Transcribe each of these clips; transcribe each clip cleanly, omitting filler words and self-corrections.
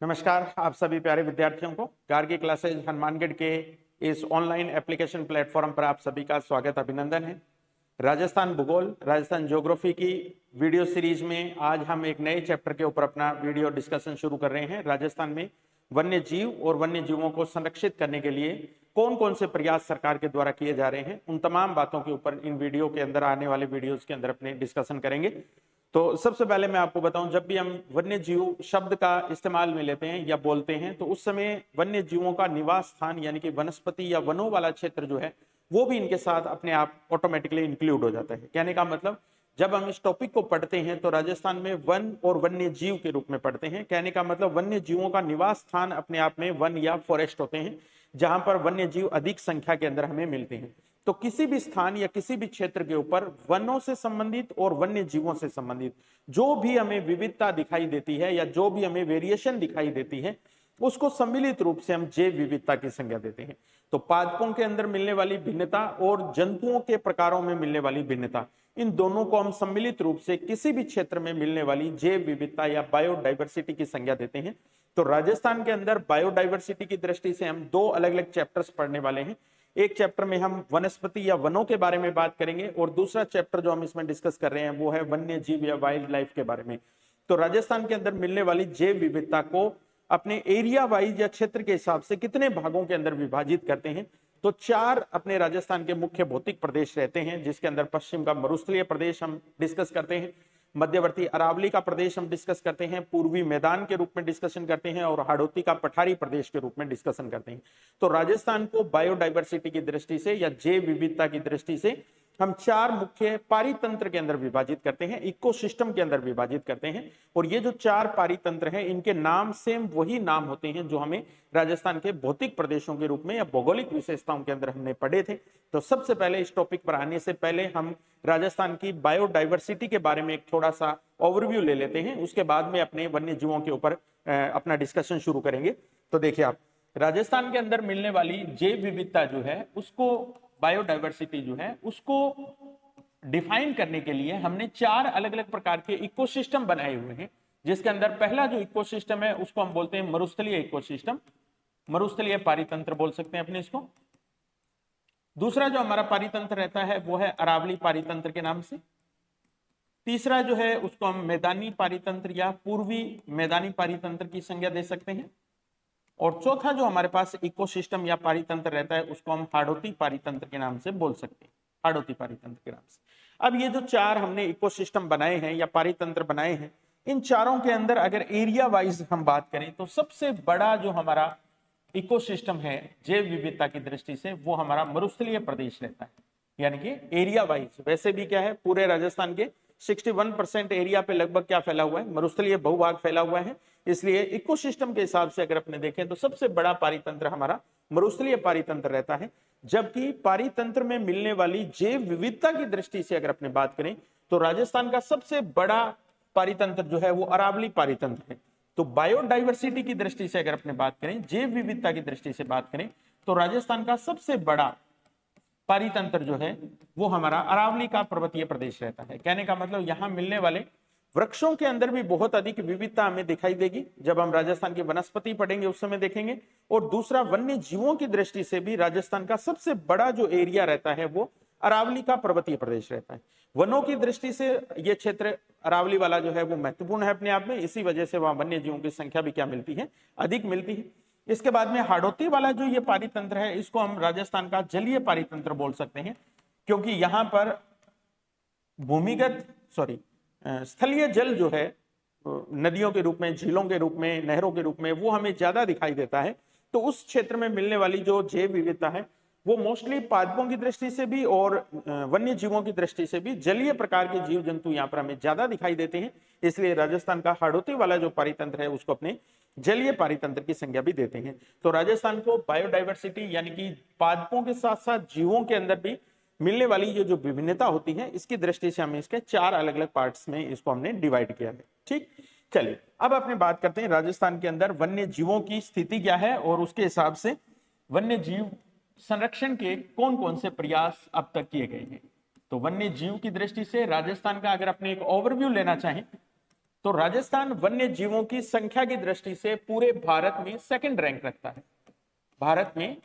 नमस्कार आप सभी प्यारे विद्यार्थियों को गार्गी क्लासेज हनुमानगढ़ के इस ऑनलाइन एप्लीकेशन प्लेटफॉर्म पर आप सभी का स्वागत अभिनंदन है। राजस्थान भूगोल राजस्थान ज्योग्राफी की वीडियो सीरीज में आज हम एक नए चैप्टर के ऊपर अपना वीडियो डिस्कशन शुरू कर रहे हैं। राजस्थान में वन्य जीव और वन्य जीवों को संरक्षित करने के लिए कौन कौन से प्रयास सरकार के द्वारा किए जा रहे हैं, उन तमाम बातों के ऊपर इन वीडियो के अंदर आने वाले वीडियोज के अंदर अपने डिस्कशन करेंगे। तो सबसे पहले मैं आपको बताऊं, जब भी हम वन्य जीव शब्द का इस्तेमाल में लेते हैं या बोलते हैं तो उस समय वन्य जीवों का निवास स्थान यानी कि वनस्पति या वनों वाला क्षेत्र जो है वो भी इनके साथ अपने आप ऑटोमेटिकली इंक्लूड हो जाता है। कहने का मतलब जब हम इस टॉपिक को पढ़ते हैं तो राजस्थान में वन और वन्य जीव के रूप में पढ़ते हैं। कहने का मतलब वन्य जीवों का निवास स्थान अपने आप में वन या फॉरेस्ट होते हैं, जहां पर वन्य जीव अधिक संख्या के अंदर हमें मिलते हैं। तो किसी भी स्थान या किसी भी क्षेत्र के ऊपर वनों से संबंधित और वन्य जीवों से संबंधित जो भी हमें विविधता दिखाई देती है या जो भी हमें वेरिएशन दिखाई देती है उसको सम्मिलित रूप से हम जैव विविधता की संज्ञा देते हैं। तो पादपों के अंदर मिलने वाली भिन्नता और जंतुओं के प्रकारों में मिलने वाली भिन्नता, इन दोनों को हम सम्मिलित रूप से किसी भी क्षेत्र में मिलने वाली जैव विविधता या बायोडाइवर्सिटी की संज्ञा देते हैं। तो राजस्थान के अंदर बायोडाइवर्सिटी की दृष्टि से हम दो अलग अलग चैप्टर्स पढ़ने वाले हैं। एक चैप्टर में हम वनस्पति या वनों के बारे में बात करेंगे और दूसरा चैप्टर जो हम इसमें डिस्कस कर रहे हैं वो है वन्य जीव या वाइल्ड लाइफ के बारे में। तो राजस्थान के अंदर मिलने वाली जैव विविधता को अपने एरिया वाइज या क्षेत्र के हिसाब से कितने भागों के अंदर विभाजित करते हैं। तो चार अपने राजस्थान के मुख्य भौतिक प्रदेश रहते हैं, जिसके अंदर पश्चिम का मरुस्थलीय प्रदेश हम डिस्कस करते हैं, मध्यवर्ती अरावली का प्रदेश हम डिस्कस करते हैं, पूर्वी मैदान के रूप में डिस्कशन करते हैं और हाड़ौती का पठारी प्रदेश के रूप में डिस्कशन करते हैं। तो राजस्थान को बायोडाइवर्सिटी की दृष्टि से या जैव विविधता की दृष्टि से हम चार मुख्य पारितंत्र के अंदर विभाजित करते हैं, इकोसिस्टम के अंदर विभाजित करते हैं। और ये जो चार पारितंत्र हैं इनके नाम सेम वही नाम होते हैं जो हमें राजस्थान के भौतिक प्रदेशों के रूप में या भौगोलिक विशेषताओं के अंदर हमने पढ़े थे। तो सबसे पहले इस टॉपिक पर आने से पहले हम राजस्थान की बायोडाइवर्सिटी के बारे में एक थोड़ा सा ओवरव्यू ले लेते हैं, उसके बाद में अपने वन्य जीवों के ऊपर अपना डिस्कशन शुरू करेंगे। तो देखिए आप, राजस्थान के अंदर मिलने वाली जैव विविधता जो है उसको, बायोडाइवर्सिटी जो है उसको डिफाइन करने के लिए हमने चार अलग अलग प्रकार के इकोसिस्टम बनाए हुए हैं, जिसके अंदर पहला जो इकोसिस्टम है उसको हम बोलते हैं मरुस्थलीय इकोसिस्टम, मरुस्थलीय पारितंत्र बोल सकते हैं अपने इसको। दूसरा जो हमारा पारितंत्र रहता है वो है अरावली पारितंत्र के नाम से। तीसरा जो है उसको हम मैदानी पारितंत्र या पूर्वी मैदानी पारितंत्र की संज्ञा दे सकते हैं। और चौथा जो हमारे पास इकोसिस्टम या पारितंत्र रहता है उसको हम हाड़ौती पारितंत्र के नाम से बोल सकते हैं, हाड़ौती पारितंत्र के नाम से। अब ये जो चार हमने इकोसिस्टम बनाए हैं या पारितंत्र बनाए हैं, इन चारों के अंदर अगर एरिया वाइज हम बात करें तो सबसे बड़ा जो हमारा इकोसिस्टम है जैव विविधता की दृष्टि से वो हमारा मरुस्थलीय प्रदेश रहता है। यानी कि एरिया वाइज वैसे भी क्या है, पूरे राजस्थान के 61% एरिया पे लगभग क्या फैला हुआ है, मरुस्थलीय भूभाग फैला हुआ है। इसलिए इकोसिस्टम के हिसाब से अगर अपने देखें तो सबसे बड़ा पारितंत्र हमारा मरुस्थलीय पारितंत्र रहता है। जबकि पारितंत्र में मिलने वाली जैव विविधता की दृष्टि से अगर अपने बात करें तो राजस्थान का सबसे बड़ा पारितंत्र जो है वो अरावली पारितंत्र है। तो बायोडाइवर्सिटी की दृष्टि से अगर अपने बात करें, जैव विविधता की दृष्टि से बात करें तो राजस्थान का सबसे बड़ा पारितंत्र जो है वो हमारा अरावली का पर्वतीय प्रदेश रहता है। कहने का मतलब यहां मिलने वाले वृक्षों के अंदर भी बहुत अधिक विविधता हमें दिखाई देगी, जब हम राजस्थान की वनस्पति पढ़ेंगे उस समय देखेंगे। और दूसरा, वन्य जीवों की दृष्टि से भी राजस्थान का सबसे बड़ा जो एरिया रहता है वो अरावली का पर्वतीय प्रदेश रहता है। वनों की दृष्टि से ये क्षेत्र अरावली वाला जो है वो महत्वपूर्ण है अपने आप में, इसी वजह से वहां वन्य जीवों की संख्या भी क्या मिलती है, अधिक मिलती है। इसके बाद में हाड़ौती वाला जो ये पारितंत्र है इसको हम राजस्थान का जलीय पारितंत्र बोल सकते हैं, क्योंकि यहां पर भूमिगत स्थलीय जल जो है नदियों के रूप में, झीलों के रूप में, नहरों के रूप में वो हमें ज्यादा दिखाई देता है। तो उस क्षेत्र में मिलने वाली जो जैव विविधता है वो मोस्टली पादपों की दृष्टि से भी और वन्य जीवों की दृष्टि से भी जलीय प्रकार के जीव जंतु यहाँ पर हमें ज्यादा दिखाई देते हैं। इसलिए राजस्थान का हाड़ौती वाला जो पारितंत्र है उसको अपने जलीय पारितंत्र की संज्ञा भी देते हैं। तो राजस्थान को बायोडाइवर्सिटी यानी कि पादपों के साथ साथ जीवों के अंदर भी मिलने वाली ये जो विभिन्नता होती है इसकी दृष्टि से हमें इसके चार अलग अलग पार्ट्स में इसको हमने डिवाइड किया है। ठीक, चलिए अब अपने बात करते हैं राजस्थान के अंदर वन्य जीवों की स्थिति क्या है और उसके हिसाब से वन्य जीव संरक्षण के कौन कौन से प्रयास अब तक किए गए हैं। तो वन्य जीव की दृष्टि से राजस्थान का अगर अपने एक ओवरव्यू लेना चाहें तो राजस्थान वन्य जीवों की संख्या की दृष्टि से पूरे भारत में सेकंड रैंक रखता है। भारत में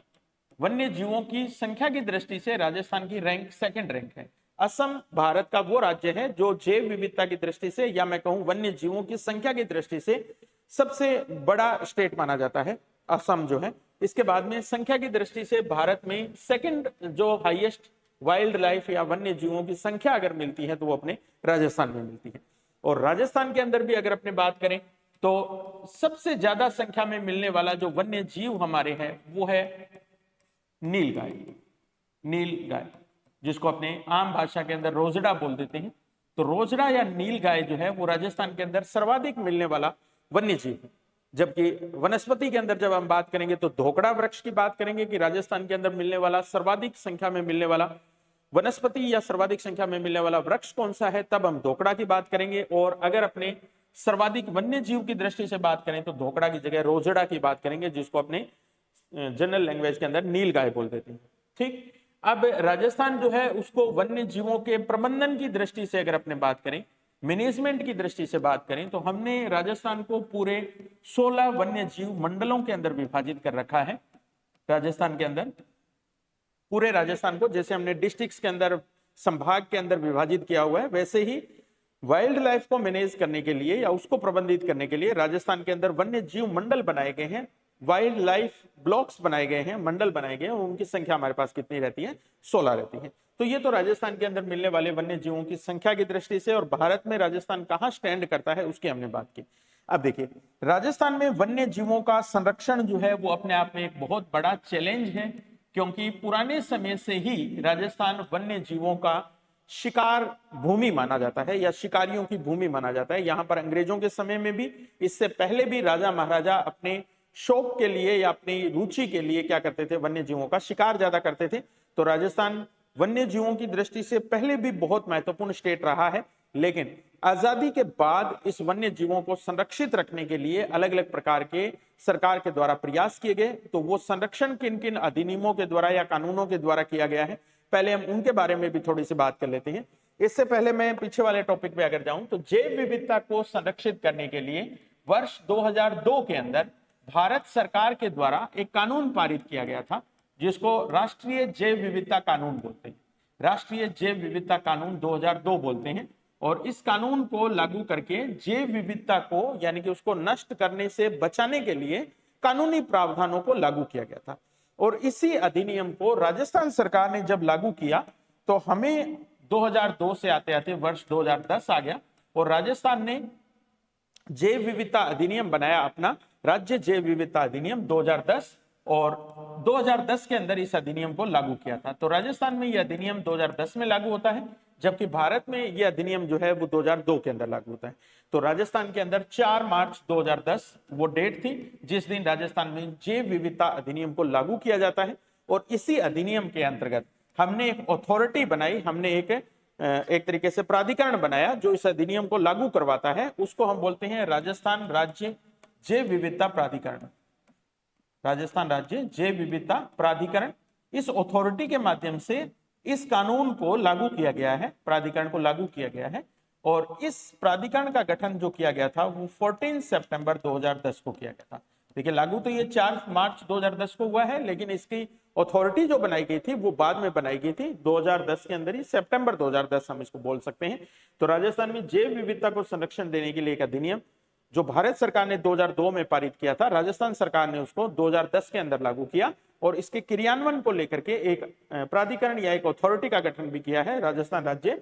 वन्य जीवों की संख्या की दृष्टि से राजस्थान की रैंक सेकंड रैंक है। असम भारत का वो राज्य है जो जैव विविधता की दृष्टि से, या मैं कहूं वन्य जीवों की संख्या की दृष्टि से सबसे बड़ा स्टेट माना जाता है, असम जो है। इसके बाद में संख्या की दृष्टि से भारत में सेकंड जो हाईएस्ट वाइल्ड लाइफ या वन्य जीवों की संख्या अगर मिलती है तो वो अपने राजस्थान में मिलती है। और राजस्थान के अंदर भी अगर अपने बात करें तो सबसे ज्यादा संख्या में मिलने वाला जो वन्य जीव हमारे है वो है नीलगाय। नीलगाय जिसको अपने आम भाषा के अंदर रोजड़ा बोल देते हैं। तो रोजड़ा या नीलगाय जो है वो राजस्थान के अंदर सर्वाधिक मिलने वाला वन्य जीव है। जबकि वनस्पति के अंदर जब हम बात करेंगे तो धोकड़ा वृक्ष की बात करेंगे कि राजस्थान के अंदर मिलने वाला सर्वाधिक संख्या में मिलने वाला वनस्पति या सर्वाधिक संख्या में मिलने वाला वृक्ष कौन सा है, तब हम धोकड़ा की बात करेंगे। और अगर अपने सर्वाधिक वन्य जीव की दृष्टि से बात करें तो धोकड़ा की जगह रोजड़ा की बात करेंगे, जिसको अपने जनरल लैंग्वेज के अंदर नीलगाय बोल देते हैं। ठीक, अब राजस्थान जो है उसको वन्य जीवों के प्रबंधन की दृष्टि से अगर अपने बात करें, मैनेजमेंट की दृष्टि से बात करें, तो हमने राजस्थान को पूरे 16 वन्य जीव मंडलों के अंदर विभाजित कर रखा है। राजस्थान के अंदर पूरे राजस्थान को जैसे हमने डिस्ट्रिक्ट्स के अंदर, संभाग के अंदर विभाजित किया हुआ है, वैसे ही वाइल्ड लाइफ को मैनेज करने के लिए या उसको प्रबंधित करने के लिए राजस्थान के अंदर वन्य जीव मंडल बनाए गए हैं, वाइल्ड लाइफ ब्लॉक्स बनाए गए हैं, मंडल बनाए गए हैं। उनकी संख्या हमारे पास कितनी रहती है? 16 रहती है। तो ये तो राजस्थान के अंदर मिलने वाले वन्य जीवों की संख्या की दृष्टि से, और भारत में राजस्थान कहां स्टैंड करता है उसकी हमने बात की। अब देखिए, राजस्थान में वन्य जीवों का संरक्षण जो है वो अपने आप में एक बहुत बड़ा चैलेंज है, क्योंकि पुराने समय से ही राजस्थान वन्य जीवों का शिकार भूमि माना जाता है या शिकारियों की भूमि माना जाता है। यहां पर अंग्रेजों के समय में भी, इससे पहले भी राजा महाराजा अपने शौक के लिए या अपनी रुचि के लिए क्या करते थे? वन्य जीवों का शिकार ज्यादा करते थे। तो राजस्थान वन्य जीवों की दृष्टि से पहले भी बहुत महत्वपूर्ण स्टेट रहा है, लेकिन आजादी के बाद इस वन्य जीवों को संरक्षित रखने के लिए अलग अलग प्रकार के सरकार के द्वारा प्रयास किए गए। तो वो संरक्षण किन किन अधिनियमों के द्वारा या कानूनों के द्वारा किया गया है, पहले हम उनके बारे में भी थोड़ी सी बात कर लेते हैं। इससे पहले मैं पीछे वाले टॉपिक पे अगर जाऊं तो जैव विविधता को संरक्षित करने के लिए वर्ष 2002 के अंदर भारत सरकार के द्वारा एक कानून पारित किया गया था, जिसको राष्ट्रीय जैव विविधता कानून बोलते हैं। राष्ट्रीय जैव विविधता कानून 2002 बोलते हैं। और इस कानून को लागू करके जैव विविधता को यानी कि उसको नष्ट करने से बचाने के लिए कानूनी प्रावधानों को लागू किया गया था। और इसी अधिनियम को राजस्थान सरकार ने जब लागू किया तो हमें 2002 से आते आते वर्ष 2010 आ गया, और राजस्थान ने जैव विविधता अधिनियम बनाया, अपना राज्य जैव विविधता अधिनियम 2010, और 2010 के अंदर इस अधिनियम को लागू किया था। तो राजस्थान में यह अधिनियम 2010 में लागू होता है, जबकि भारत में यह अधिनियम जो है वो 2002 के अंदर लागू होता है। तो राजस्थान के अंदर 4 मार्च 2010 वो डेट थी जिस दिन राजस्थान में जैव विविधता अधिनियम को लागू किया जाता है। और इसी अधिनियम के अंतर्गत हमने एक अथॉरिटी बनाई, हमने एक तरीके से प्राधिकरण बनाया जो इस अधिनियम को लागू करवाता है। उसको हम बोलते हैं राजस्थान राज्य जैव विविधता प्राधिकरण। राजस्थान राज्य जैव विविधता प्राधिकरण, इस अथॉरिटी के माध्यम से इस कानून को लागू किया गया है, प्राधिकरण को लागू किया गया है। और इस प्राधिकरण का गठन जो किया गया था वो 14 सितंबर 2010 को किया गया था। देखिए, लागू तो ये 4 मार्च 2010 को हुआ है, लेकिन इसकी अथॉरिटी जो बनाई गई थी वो बाद में बनाई गई थी 2010 के अंदर ही, सितंबर 2010 हम इसको बोल सकते हैं। तो राजस्थान में जैव विविधता को संरक्षण देने के लिए एक अधिनियम जो भारत सरकार ने 2002 में पारित किया था, राजस्थान सरकार ने उसको 2010 के अंदर लागू किया। और इसके क्रियान्वयन को लेकर के एक प्राधिकरण या एक अथॉरिटी का गठन भी किया है, राजस्थान राज्य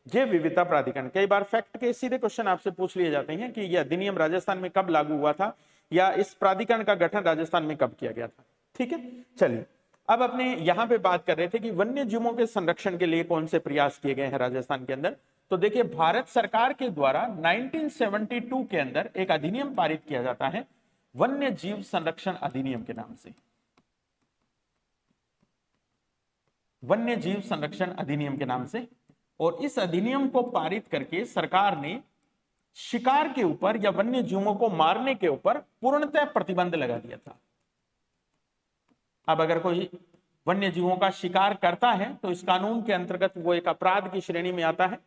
जैव विविधता प्राधिकरण। कई बार फैक्ट के सीधे क्वेश्चन आपसे पूछ लिए जाते हैं कि यह अधिनियम राजस्थान में कब लागू हुआ था या इस प्राधिकरण का गठन राजस्थान में कब किया गया था। ठीक है, चलिए अब अपने यहां पे बात कर रहे थे कि वन्य जीवों के संरक्षण के लिए कौन से प्रयास किए गए हैं राजस्थान के अंदर। तो देखिए, भारत सरकार के द्वारा 1972 के अंदर एक अधिनियम पारित किया जाता है, वन्य जीव संरक्षण अधिनियम के नाम से। वन्य जीव संरक्षण अधिनियम के नाम से। और इस अधिनियम को पारित करके सरकार ने शिकार के ऊपर या वन्य जीवों को मारने के ऊपर पूर्णतः प्रतिबंध लगा दिया था। अब अगर कोई वन्य जीवों का शिकार करता है तो इस कानून के अंतर्गत वो एक अपराध की श्रेणी में आता है।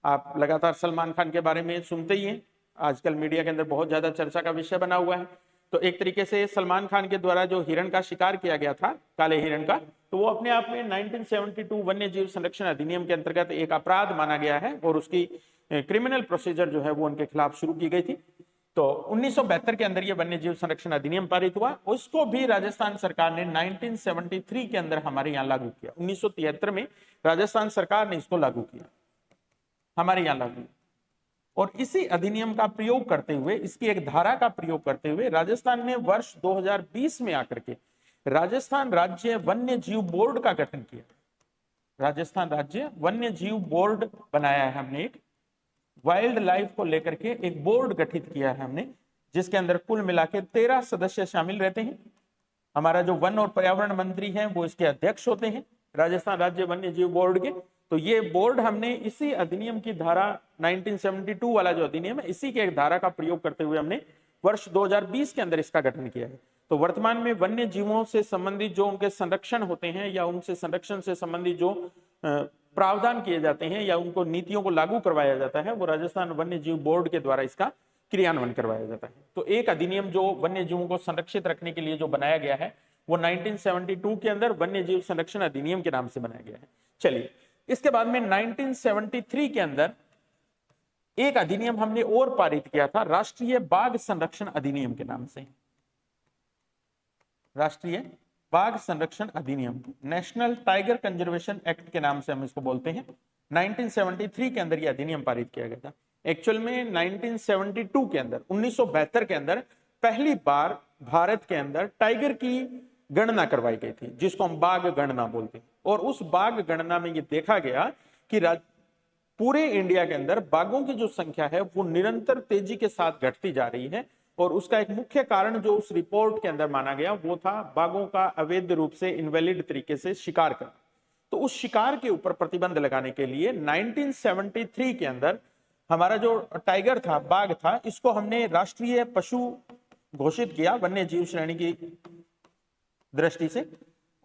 आप लगातार सलमान खान के बारे में सुनते ही हैं आजकल मीडिया के अंदर बहुत ज्यादा चर्चा का विषय बना हुआ है। तो एक तरीके से सलमान खान के द्वारा जो हिरण का शिकार किया गया था, काले हिरण का, तो वो अपने आप में 1972 वन्य जीव संरक्षण अधिनियम के अंतर्गत एक अपराध माना गया है और उसकी क्रिमिनल प्रोसीजर जो है वो उनके खिलाफ शुरू की गई थी। तो 1972 के अंदर ये वन्य जीव संरक्षण अधिनियम पारित हुआ। उसको भी राजस्थान सरकार ने 1973 के अंदर हमारे यहाँ लागू किया। 1973 में राजस्थान सरकार ने इसको लागू किया, हमारे यहाँ लागू। और इसी अधिनियम का प्रयोग करते हुए, इसकी एक धारा का प्रयोग करते हुए राजस्थान ने वर्ष 2020 में आकर के राजस्थान राज्य वन्य जीव बोर्ड का गठन किया। राजस्थान राज्य वन्य जीव बोर्ड बनाया है हमने, एक वाइल्ड लाइफ को लेकर के एक बोर्ड गठित किया है हमने, जिसके अंदर कुल मिला के 13 सदस्य शामिल रहते हैं। हमारा जो वन और पर्यावरण मंत्री है वो इसके अध्यक्ष होते हैं राजस्थान राज्य वन्य जीव बोर्ड के। तो ये बोर्ड हमने इसी अधिनियम की धारा 1972 वाला जो अधिनियम है, इसी के एक धारा का प्रयोग करते हुए हमने वर्ष 2020 के अंदर इसका गठन किया है। तो वर्तमान में वन्य जीवों से संबंधित जो उनके संरक्षण होते हैं या उनसे संरक्षण से संबंधित जो प्रावधान किए जाते हैं या उनको नीतियों को लागू करवाया जाता है, वो राजस्थान वन्य जीव बोर्ड के द्वारा इसका क्रियान्वयन करवाया जाता है। तो एक अधिनियम जो वन्य जीवों को संरक्षित रखने के लिए जो बनाया गया है वो 1972 के अंदर वन्य जीव संरक्षण अधिनियम के नाम से बनाया गया है। चलिए, इसके बाद में 1973 के अंदर एक अधिनियम हमने और पारित किया था, राष्ट्रीय बाघ संरक्षण अधिनियम के नाम से। राष्ट्रीय बाघ संरक्षण अधिनियम, नेशनल टाइगर कंजर्वेशन एक्ट के नाम से हम इसको बोलते हैं। 1973 के अंदर यह अधिनियम पारित किया गया था। एक्चुअल में 1972 के अंदर, 1972 के अंदर पहली बार भारत के अंदर टाइगर की गणना करवाई गई थी, जिसको हम बाघ गणना बोलते हैं। और उस बाघ गणना में यह देखा गया कि पूरे इंडिया के अंदर बाघों की जो संख्या है वो निरंतर तेजी के साथ घटती जा रही है। और उसका एक मुख्य कारण जो उस रिपोर्ट के अंदर माना गया वो था बाघों का अवैध रूप से इनवैलिड तरीके से शिकार करना। तो उस शिकार के ऊपर प्रतिबंध लगाने के लिए 1973 के अंदर हमारा जो टाइगर था, बाघ था, इसको हमने राष्ट्रीय पशु घोषित किया वन्य जीव श्रेणी की दृष्टि से,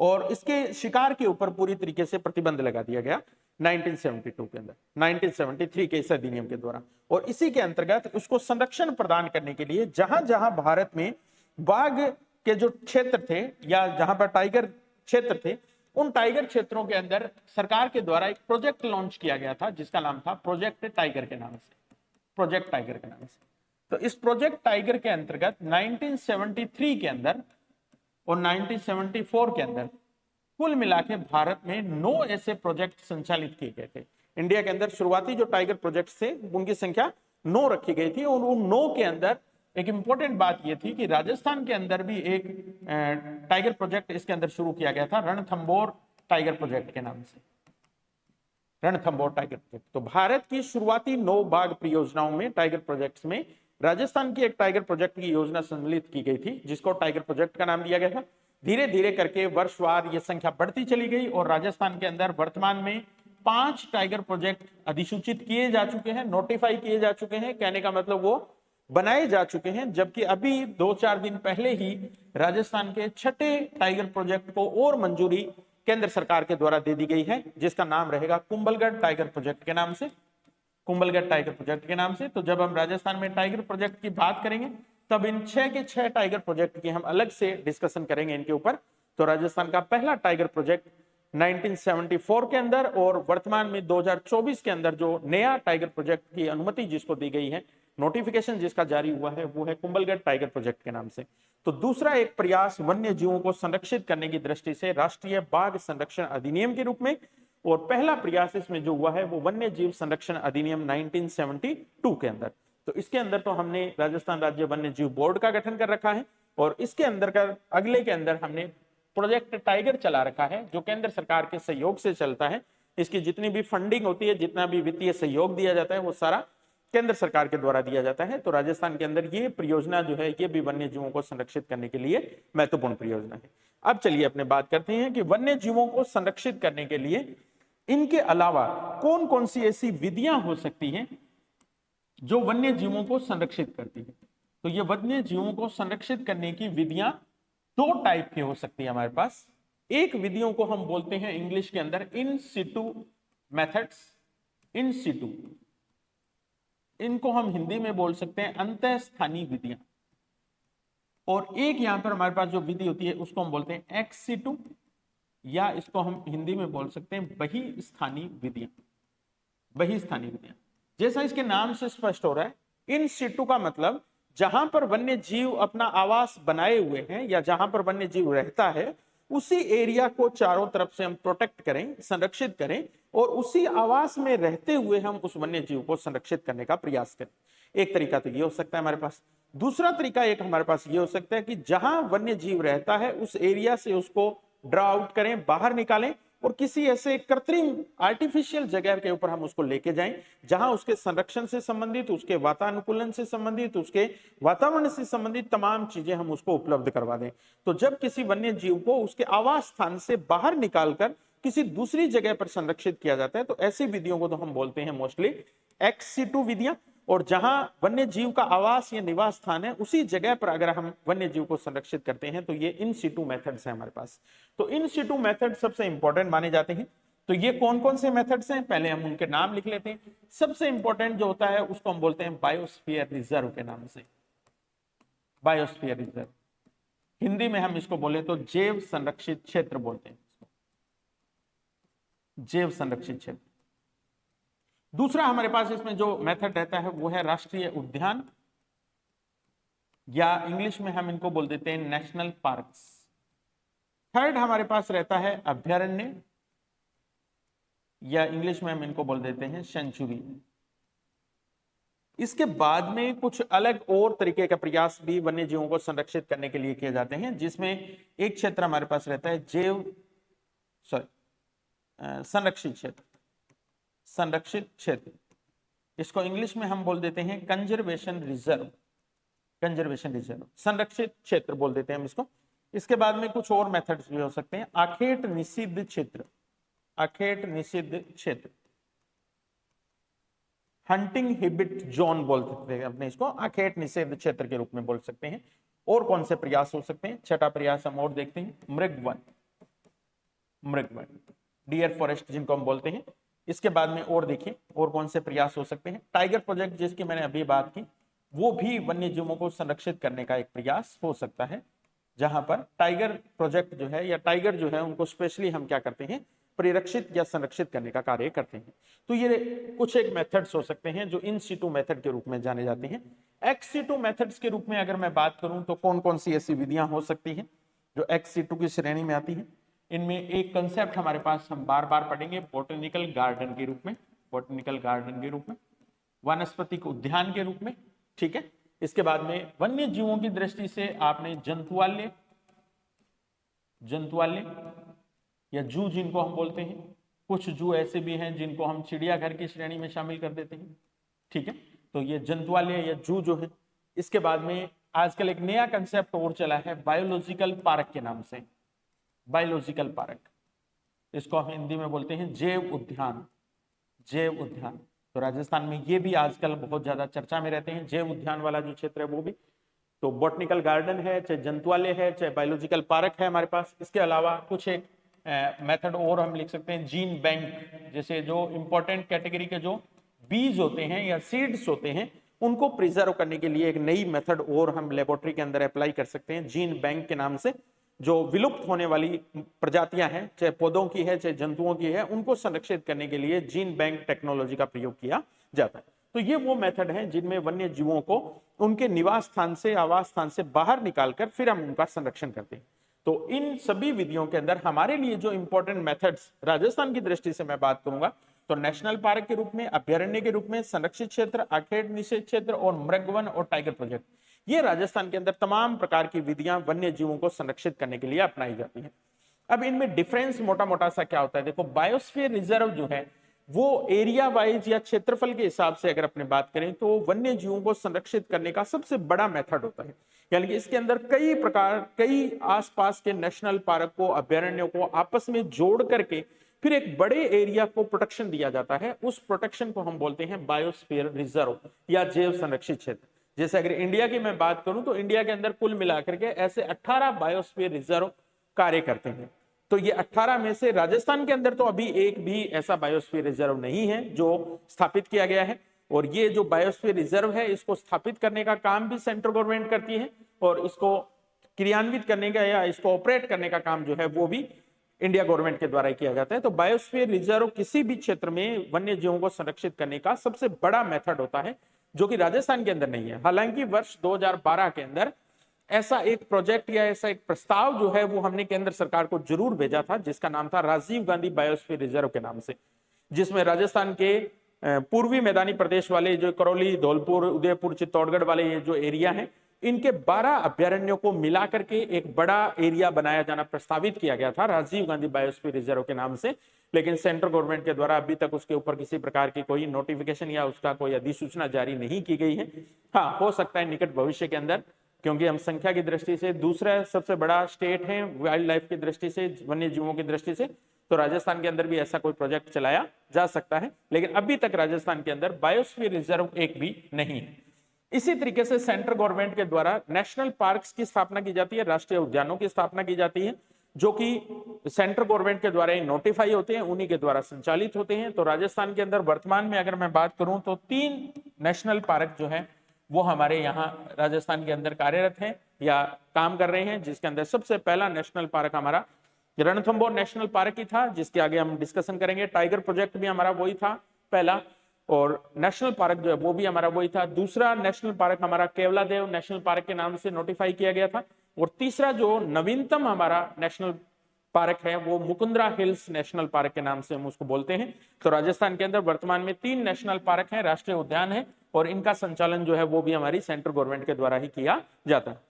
और इसके शिकार के ऊपर पूरी तरीके से प्रतिबंध लगा दिया गया 1972 के अंदर, 1973 के इस अधिनियम के द्वारा। और इसी के अंतर्गत उसको संरक्षण प्रदान करने के लिए जहां जहां भारत में बाघ के जो क्षेत्र थे या जहां पर टाइगर क्षेत्र थे, उन टाइगर क्षेत्रों के अंदर सरकार के द्वारा एक प्रोजेक्ट लॉन्च किया गया था जिसका नाम था प्रोजेक्ट टाइगर के नाम से, प्रोजेक्ट टाइगर के नाम से। तो इस प्रोजेक्ट टाइगर के अंतर्गत 1973 के अंदर और 1974 के अंदर कुल मिला के भारत में 9 ऐसे प्रोजेक्ट संचालित किए गए थे। इंडिया के अंदर शुरुआती जो टाइगर प्रोजेक्ट थे उनकी संख्या 9 रखी गई थी। और उन 9 के अंदर एक इंपॉर्टेंट बात यह थी कि राजस्थान के अंदर भी एक टाइगर प्रोजेक्ट इसके अंदर शुरू किया गया था, रणथंभौर टाइगर प्रोजेक्ट के नाम से, रणथंभौर टाइगर प्रोजेक्ट। तो भारत की शुरुआती 9 बाघ परियोजनाओं में, टाइगर प्रोजेक्ट्स में, राजस्थान की एक टाइगर प्रोजेक्ट की योजना सम्मिलित की गई थी जिसको टाइगर प्रोजेक्ट का नाम दिया गया था। धीरे धीरे करके वर्षवार यह संख्या बढ़ती चली गई और राजस्थान के अंदर वर्तमान में 5 टाइगर प्रोजेक्ट अधिसूचित किए जा चुके हैं, नोटिफाई किए जा चुके हैं। कहने का मतलब वो बनाए जा चुके हैं। जबकि अभी 2-4 दिन पहले ही राजस्थान के 6ठे टाइगर प्रोजेक्ट को और मंजूरी केंद्र सरकार के द्वारा दे दी गई है, जिसका नाम रहेगा कुंभलगढ़ टाइगर प्रोजेक्ट के नाम से, कुंभलगढ़ टाइगर प्रोजेक्ट के नाम से। तो जब हम राजस्थान में टाइगर प्रोजेक्ट की बात करेंगे तब इन 6 के 6 टाइगर प्रोजेक्ट की हम अलग से डिस्कशन करेंगे इनके ऊपर। तो राजस्थान का पहला टाइगर प्रोजेक्ट 1974 के अंदर और वर्तमान में 2024 के अंदर जो नया टाइगर प्रोजेक्ट की अनुमति जिसको दी गई है, नोटिफिकेशन जिसका जारी हुआ है, वो है कुंभलगढ़ टाइगर प्रोजेक्ट के नाम से। तो दूसरा एक प्रयास वन्य जीवों को संरक्षित करने की दृष्टि से राष्ट्रीय बाघ संरक्षण अधिनियम के रूप में, और पहला प्रयास इसमें जो हुआ है वो वन्य जीव संरक्षण अधिनियम 1972 के अंदर। तो इसके अंदर तो हमने राजस्थान राज्य वन्य जीव बोर्ड का गठन कर रखा है और इसके अंदर का अगले के अंदर हमने प्रोजेक्ट टाइगर चला रखा है जो केंद्र सरकार के सहयोग से चलता है। इसकी जितनी भी फंडिंग होती है, जितना भी वित्तीय सहयोग दिया जाता है, वो सारा केंद्र सरकार के द्वारा दिया जाता है। तो राजस्थान के अंदर ये परियोजना जो है ये भी वन्य जीवों को संरक्षित करने के लिए महत्वपूर्ण परियोजना है। अब चलिए अपने बात करते हैं कि वन्य जीवों को संरक्षित करने के लिए इनके अलावा कौन कौन सी ऐसी विधियां हो सकती हैं जो वन्य जीवों को संरक्षित करती है। तो ये वन्य जीवों को संरक्षित करने की विधियां 2 टाइप की हो सकती है हमारे पास। एक विधियों को हम बोलते हैं इंग्लिश के अंदर इन सिटू मेथड्स, इन सिटू। इनको हम हिंदी में बोल सकते हैं अंतः स्थानीय विधियां, और एक यहां पर हमारे पास जो विधि होती है उसको हम बोलते हैं एक्स सिटू, या इसको हम हिंदी में बोल सकते हैं बही स्थानीय विधियां। बही स्थानीय विधियां, जैसा इसके नाम से स्पष्ट हो रहा है, इन सिटू का मतलब जहां पर वन्य जीव अपना आवास बनाए हुए हैं या जहां पर वन्य जीव रहता है उसी एरिया को चारों तरफ से हम प्रोटेक्ट करें, संरक्षित करें, और उसी आवास में रहते हुए हम उस वन्य जीव को संरक्षित करने का प्रयास करें। एक तरीका तो ये हो सकता है हमारे पास। दूसरा तरीका एक हमारे पास ये हो सकता है कि जहां वन्य जीव रहता है उस एरिया से उसको ड्रा आउट करें, बाहर निकालें, और किसी ऐसे कृत्रिम आर्टिफिशियल जगह के ऊपर हम उसको लेके जाएं जहां उसके संरक्षण से संबंधित, उसके वातानुकूलन से संबंधित, उसके वातावरण से संबंधित तमाम चीजें हम उसको उपलब्ध करवा दें। तो जब किसी वन्य जीव को उसके आवास स्थान से बाहर निकालकर किसी दूसरी जगह पर संरक्षित किया जाता है तो ऐसी विधियों को तो हम बोलते हैं मोस्टली एक्स सिटू विधियां। और जहां वन्य जीव का आवास या निवास स्थान है उसी जगह पर अगर हम वन्य जीव को संरक्षित करते हैं तो ये इन सिटू मेथड्स हैं हमारे पास। तो इन सिटू मेथड सबसे इंपॉर्टेंट माने जाते हैं। तो ये कौन कौन से मेथड्स हैं, पहले हम उनके नाम लिख लेते हैं। सबसे इंपॉर्टेंट जो होता है उसको हम बोलते हैं बायोस्फीयर रिजर्व के नाम से। बायोस्फीयर रिजर्व, हिंदी में हम इसको बोले तो जैव संरक्षित क्षेत्र बोलते हैं, जैव संरक्षित क्षेत्र। दूसरा हमारे पास इसमें जो मेथड रहता है वो है राष्ट्रीय उद्यान, या इंग्लिश में हम इनको बोल देते हैं नेशनल पार्क्स। थर्ड हमारे पास रहता है अभ्यारण्य, या इंग्लिश में हम इनको बोल देते हैं सेंचुरी। इसके बाद में कुछ अलग और तरीके का प्रयास भी वन्य जीवों को संरक्षित करने के लिए किए जाते हैं, जिसमें एक क्षेत्र हमारे पास रहता है संरक्षित क्षेत्र। संरक्षित क्षेत्र, इसको इंग्लिश में हम बोल देते हैं कंजर्वेशन रिजर्व। कंजर्वेशन रिजर्व, संरक्षित क्षेत्र बोल देते हैं हम इसको। इसके बाद में कुछ और मेथड्स भी हो सकते हैं। आखेट निषिद्ध क्षेत्र, आखेट निषिद्ध क्षेत्र, हंटिंग हिबिट जोन बोल सकते हैं अपने इसको, आखेट निषिद्ध क्षेत्र के रूप में बोल सकते हैं। और कौन से प्रयास हो सकते हैं, छठा प्रयास हम और देखते हैं, मृगवन। मृगवन, डियर फॉरेस्ट जिनको हम बोलते हैं। इसके बाद में और देखिए और कौन से प्रयास हो सकते हैं। टाइगर प्रोजेक्ट जिसकी मैंने अभी बात की, वो भी वन्य जीवों को संरक्षित करने का एक प्रयास हो सकता है, जहां पर टाइगर प्रोजेक्ट जो है या टाइगर जो है उनको स्पेशली हम क्या करते हैं, परिरक्षित या संरक्षित करने का कार्य करते हैं। तो ये कुछ एक मेथड्स हो सकते हैं जो इन सिटू मेथड के रूप में जाने जाते हैं। एक्स सिटू मेथड्स के रूप में अगर मैं बात करूं तो कौन कौन सी ऐसी विधियां हो सकती हैं जो एक्स सिटू की श्रेणी में आती हैं। इनमें एक कंसेप्ट हमारे पास हम बार बार पढ़ेंगे बॉटनिकल गार्डन के रूप में, बॉटनिकल गार्डन के रूप में, वानस्पतिक उद्यान के रूप में, ठीक है। इसके बाद में वन्य जीवों की दृष्टि से आपने जंतुआलय, जंतुआलय या जू जिनको हम बोलते हैं, कुछ जू ऐसे भी हैं जिनको हम चिड़ियाघर की श्रेणी में शामिल कर देते हैं, ठीक है। तो ये जंतुआलय या जू जो है। इसके बाद में आजकल एक नया कंसेप्ट और चला है बायोलॉजिकल पार्क के नाम से, बायोलॉजिकल पार्क, इसको हम हिंदी में बोलते हैं जैव उद्यान, जैव उद्यान। तो राजस्थान में ये भी आजकल बहुत ज्यादा चर्चा में रहते हैं, जैव उद्यान वाला जो क्षेत्र है वो भी। तो बॉटनिकल गार्डन है, चाहे जंतुआलय है, चाहे बायोलॉजिकल पार्क है हमारे पास। इसके अलावा कुछ एक मेथड और हम लिख सकते हैं जीन बैंक, जैसे जो इंपॉर्टेंट कैटेगरी के जो बीज होते हैं या सीड्स होते हैं उनको प्रिजर्व करने के लिए एक नई मेथड और हम लेबोरेटरी के अंदर अप्लाई कर सकते हैं, जीन बैंक के नाम से। जो विलुप्त होने वाली प्रजातियां हैं, चाहे पौधों की है चाहे जंतुओं की है, उनको संरक्षित करने के लिए जीन बैंक टेक्नोलॉजी का प्रयोग किया जाता है। तो ये वो मेथड हैं जिनमें वन्य जीवों को उनके निवास स्थान से, आवास स्थान से बाहर निकालकर फिर हम उनका संरक्षण करते हैं। तो इन सभी विधियों के अंदर हमारे लिए जो इंपॉर्टेंट मेथड्स राजस्थान की दृष्टि से मैं बात करूंगा तो नेशनल पार्क के रूप में, अभ्यारण्य के रूप में, संरक्षित क्षेत्र, आखेट निषेध क्षेत्र और मृगवन और टाइगर प्रोजेक्ट, ये राजस्थान के अंदर तमाम प्रकार की विधियां वन्य जीवों को संरक्षित करने के लिए अपनाई जाती हैं। अब इनमें डिफरेंस मोटा मोटा सा क्या होता है, देखो बायोस्फीयर रिजर्व जो है वो एरिया वाइज या क्षेत्रफल के हिसाब से अगर अपने बात करें तो वन्य जीवों को संरक्षित करने का सबसे बड़ा मेथड होता है। यानी कि इसके अंदर कई प्रकार, कई आसपास के नेशनल पार्क को, अभ्यारण्यों को आपस में जोड़ करके फिर एक बड़े एरिया को प्रोटेक्शन दिया जाता है। उस प्रोटेक्शन को हम बोलते हैं बायोस्फीयर रिजर्व या जैव संरक्षित क्षेत्र। जैसे अगर इंडिया की मैं बात करूं तो इंडिया के अंदर कुल मिलाकर के ऐसे 18 बायोस्फीयर रिजर्व कार्य करते हैं। तो ये 18 में से राजस्थान के अंदर तो अभी एक भी ऐसा बायोस्फीयर रिजर्व नहीं है जो स्थापित किया गया है। और ये जो बायोस्फीयर रिजर्व है इसको स्थापित करने का काम भी सेंट्रल गवर्नमेंट करती है और इसको क्रियान्वित करने का या इसको ऑपरेट करने का काम जो है वो भी इंडिया गवर्नमेंट के द्वारा किया जाता है। तो बायोस्फीयर रिजर्व किसी भी क्षेत्र में वन्य जीवों को संरक्षित करने का सबसे बड़ा मेथड होता है, जो कि राजस्थान के अंदर नहीं है। हालांकि वर्ष 2012 के अंदर ऐसा एक प्रोजेक्ट या ऐसा एक प्रस्ताव जो है वो हमने केंद्र सरकार को जरूर भेजा था, जिसका नाम था राजीव गांधी बायोस्फीयर रिजर्व के नाम से, जिसमें राजस्थान के पूर्वी मैदानी प्रदेश वाले जो करौली, धौलपुर, उदयपुर, चित्तौड़गढ़ वाले ये जो एरिया हैं, इनके 12 अभ्यारण्यों को मिलाकर के एक बड़ा एरिया बनाया जाना प्रस्तावित किया गया था राजीव गांधी बायोस्फीयर रिजर्व के नाम से। लेकिन सेंट्रल गवर्नमेंट के द्वारा अभी तक उसके ऊपर किसी प्रकार की कोई नोटिफिकेशन या उसका कोई अधिसूचना जारी नहीं की गई है। हाँ, हो सकता है निकट भविष्य के अंदर, क्योंकि हम संख्या की दृष्टि से दूसरा सबसे बड़ा स्टेट है वाइल्ड लाइफ की दृष्टि से, वन्य जीवों की दृष्टि से, तो राजस्थान के अंदर भी ऐसा कोई प्रोजेक्ट चलाया जा सकता है। लेकिन अभी तक राजस्थान के अंदर बायोस्फीयर रिजर्व एक भी नहीं है। इसी तरीके से सेंट्रल गवर्नमेंट के द्वारा नेशनल पार्क्स की स्थापना की जाती है, राष्ट्रीय उद्यानों की स्थापना की जाती है, जो कि सेंट्रल गवर्नमेंट के द्वारा नोटिफाई होते हैं, उन्हीं के द्वारा संचालित होते हैं। तो राजस्थान के अंदर वर्तमान में अगर मैं बात करूं तो 3 नेशनल पार्क जो है वो हमारे यहाँ राजस्थान के अंदर कार्यरत हैं या काम कर रहे हैं, जिसके अंदर सबसे पहला नेशनल पार्क हमारा रणथंभौर नेशनल पार्क ही था, जिसके आगे हम डिस्कशन करेंगे। टाइगर प्रोजेक्ट भी हमारा वही था पहला, और नेशनल पार्क जो है वो भी हमारा वही था। दूसरा नेशनल पार्क हमारा केवलादेव नेशनल पार्क के नाम से नोटिफाई किया गया था, और तीसरा जो नवीनतम हमारा नेशनल पार्क है वो मुकुंदरा हिल्स नेशनल पार्क के नाम से हम उसको बोलते हैं। तो राजस्थान के अंदर वर्तमान में 3 नेशनल पार्क हैं, राष्ट्रीय उद्यान है, और इनका संचालन जो है वो भी हमारी सेंट्रल गवर्नमेंट के द्वारा ही किया जाता है।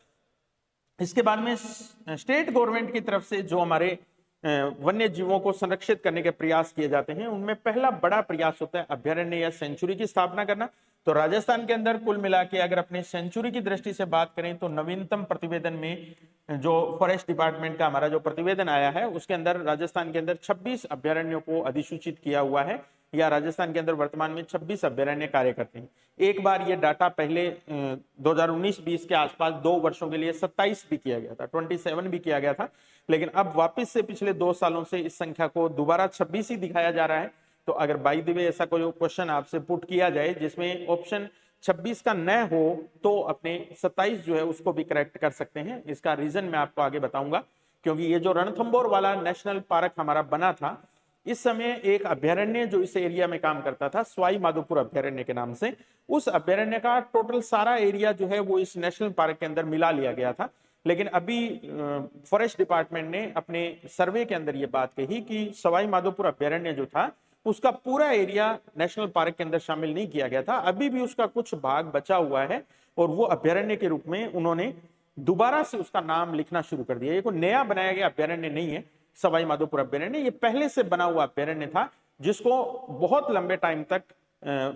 इसके बाद में स्टेट गवर्नमेंट की तरफ से जो हमारे वन्य जीवों को संरक्षित करने के प्रयास किए जाते हैं, उनमें पहला बड़ा प्रयास होता है अभ्यारण्य या सेंचुरी की स्थापना करना। तो राजस्थान के अंदर कुल मिला के अगर अपने सेंचुरी की दृष्टि से बात करें तो नवीनतम प्रतिवेदन में जो फॉरेस्ट डिपार्टमेंट का हमारा जो प्रतिवेदन आया है उसके अंदर राजस्थान के अंदर 26 अभ्यारण्यों को अधिसूचित किया हुआ है, या राजस्थान के अंदर वर्तमान में 26 अभ्यारण्य कार्य करते हैं। एक बार ये डाटा पहले 2019-20 के आसपास 2 वर्षों के लिए 27 भी किया गया था, 27 भी किया गया था, लेकिन अब वापस से पिछले 2 सालों से इस संख्या को दोबारा 26 ही दिखाया जा रहा है। तो अगर बाय द वे ऐसा कोई क्वेश्चन आपसे पुट किया जाए जिसमें ऑप्शन 26 का न हो तो अपने 27 जो है उसको भी करेक्ट कर सकते हैं। इसका रीजन मैं आपको आगे बताऊंगा, क्योंकि ये जो रणथंभौर वाला नेशनल पार्क हमारा बना था, इस समय एक अभ्यारण्य जो इस एरिया में काम करता था सवाई माधोपुर अभ्यारण्य के नाम से, उस अभ्यारण्य का टोटल सारा एरिया जो है वो इस नेशनल पार्क के अंदर मिला लिया गया था। लेकिन अभी फॉरेस्ट डिपार्टमेंट ने अपने सर्वे के अंदर ये बात कही कि सवाई माधोपुर अभ्यारण्य जो था उसका पूरा एरिया नेशनल पार्क के अंदर शामिल नहीं किया गया था, अभी भी उसका कुछ भाग बचा हुआ है, और वो अभ्यारण्य के रूप में उन्होंने दोबारा से उसका नाम लिखना शुरू कर दिया। ये कोई नया बनाया गया अभ्यारण्य नहीं है सवाई माधोपुर अभ्यारण्य, ये पहले से बना हुआ अभ्यारण्य था, जिसको बहुत लंबे टाइम तक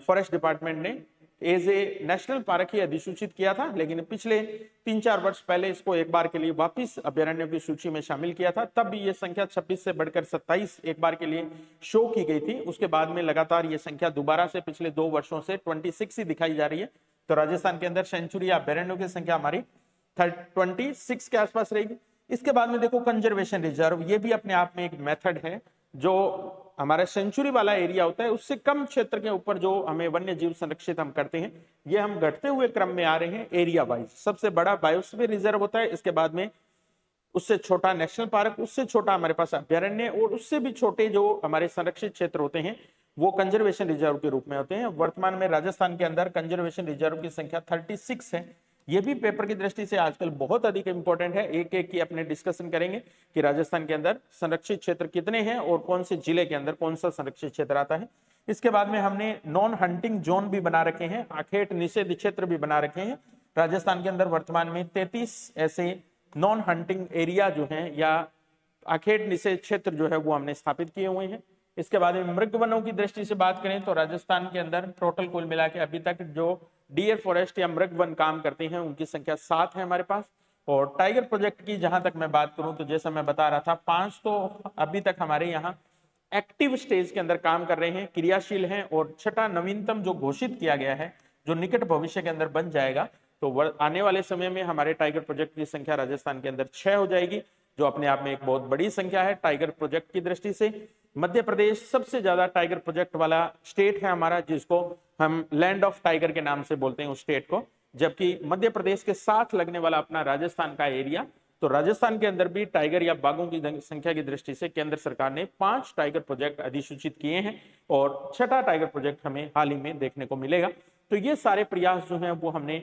फॉरेस्ट डिपार्टमेंट ने एज ए नेशनल पार्क ही अधिसूचित किया था, लेकिन पिछले 3-4 वर्ष पहले इसको एक बार के लिए वापस अभ्यारण्यों की सूची में शामिल किया था। तब भी ये संख्या 26 से बढ़कर 27 एक बार के लिए शो की गई थी। उसके बाद में लगातार ये संख्या दोबारा से पिछले 2 वर्षों से 26 ही दिखाई जा रही है। तो राजस्थान के अंदर सेंचुरी या अभ्यारण्यों की संख्या हमारी 26 के आसपास रहेगी। इसके बाद में देखो कंजर्वेशन रिजर्व, ये भी अपने आप में एक मेथड है। जो हमारा सेंचुरी वाला एरिया होता है उससे कम क्षेत्र के ऊपर जो हमें वन्य जीव संरक्षित हम करते हैं, ये हम घटते हुए क्रम में आ रहे हैं एरिया वाइज। सबसे बड़ा बायोस्फीयर रिजर्व होता है, इसके बाद में उससे छोटा नेशनल पार्क, उससे छोटा हमारे पास अभ्यारण्य, और उससे भी छोटे जो हमारे संरक्षित क्षेत्र होते हैं वो कंजर्वेशन रिजर्व के रूप में होते हैं। वर्तमान में राजस्थान के अंदर कंजर्वेशन रिजर्व की संख्या 36 है। ये भी पेपर की दृष्टि से आजकल बहुत अधिक इंपॉर्टेंट है। एक एक की अपने डिस्कशन करेंगे कि राजस्थान के अंदर संरक्षित क्षेत्र कितने हैं और कौन से जिले के अंदर कौन सा संरक्षित क्षेत्र आता है। इसके बाद में हमने नॉन हंटिंग जोन भी बना रखे हैं, आखेट निषेध क्षेत्र भी बना रखे हैं। राजस्थान के अंदर वर्तमान में 33 ऐसे नॉन हंटिंग एरिया जो हैं या आखेट निषेध क्षेत्र जो है वो हमने स्थापित किए हुए हैं। इसके बाद में मृग वनों की दृष्टि से बात करें तो राजस्थान के अंदर टोटल कुल मिला के अभी तक जो डियर फॉरेस्ट या मृग वन काम करते हैं उनकी संख्या 7 है हमारे पास। और टाइगर प्रोजेक्ट की जहां तक मैं बात करूं तो जैसा मैं बता रहा था 5 तो अभी तक हमारे यहाँ एक्टिव स्टेज के अंदर काम कर रहे हैं, क्रियाशील हैं, और छठा नवीनतम जो घोषित किया गया है जो निकट भविष्य के अंदर बन जाएगा, तो आने वाले समय में हमारे टाइगर प्रोजेक्ट की संख्या राजस्थान के अंदर 6 हो जाएगी। जो अपने आप में एक बहुत बड़ी संख्या है टाइगर प्रोजेक्ट की दृष्टि से। मध्य प्रदेश सबसे ज्यादा टाइगर प्रोजेक्ट वाला स्टेट है हमारा, जिसको हम लैंड ऑफ टाइगर के नाम से बोलते हैं उस स्टेट को। जबकि मध्य प्रदेश के साथ लगने वाला अपना राजस्थान का एरिया, तो राजस्थान के अंदर भी टाइगर या बाघों की संख्या की दृष्टि से केंद्र सरकार ने 5 टाइगर प्रोजेक्ट अधिसूचित किए हैं और 6ठा टाइगर प्रोजेक्ट हमें हाल ही में देखने को मिलेगा। तो ये सारे प्रयास जो हैं वो हमने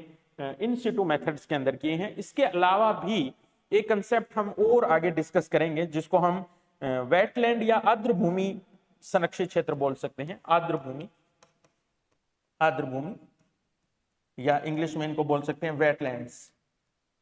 इन सिटू मेथड्स के अंदर किए हैं। इसके अलावा भी एक कंसेप्ट हम और आगे डिस्कस करेंगे, जिसको हम वेटलैंड या आर्द्र भूमि संरक्षित क्षेत्र बोल सकते हैं। आर्द्र भूमि या इंग्लिश में इनको बोल सकते हैं वेटलैंड्स।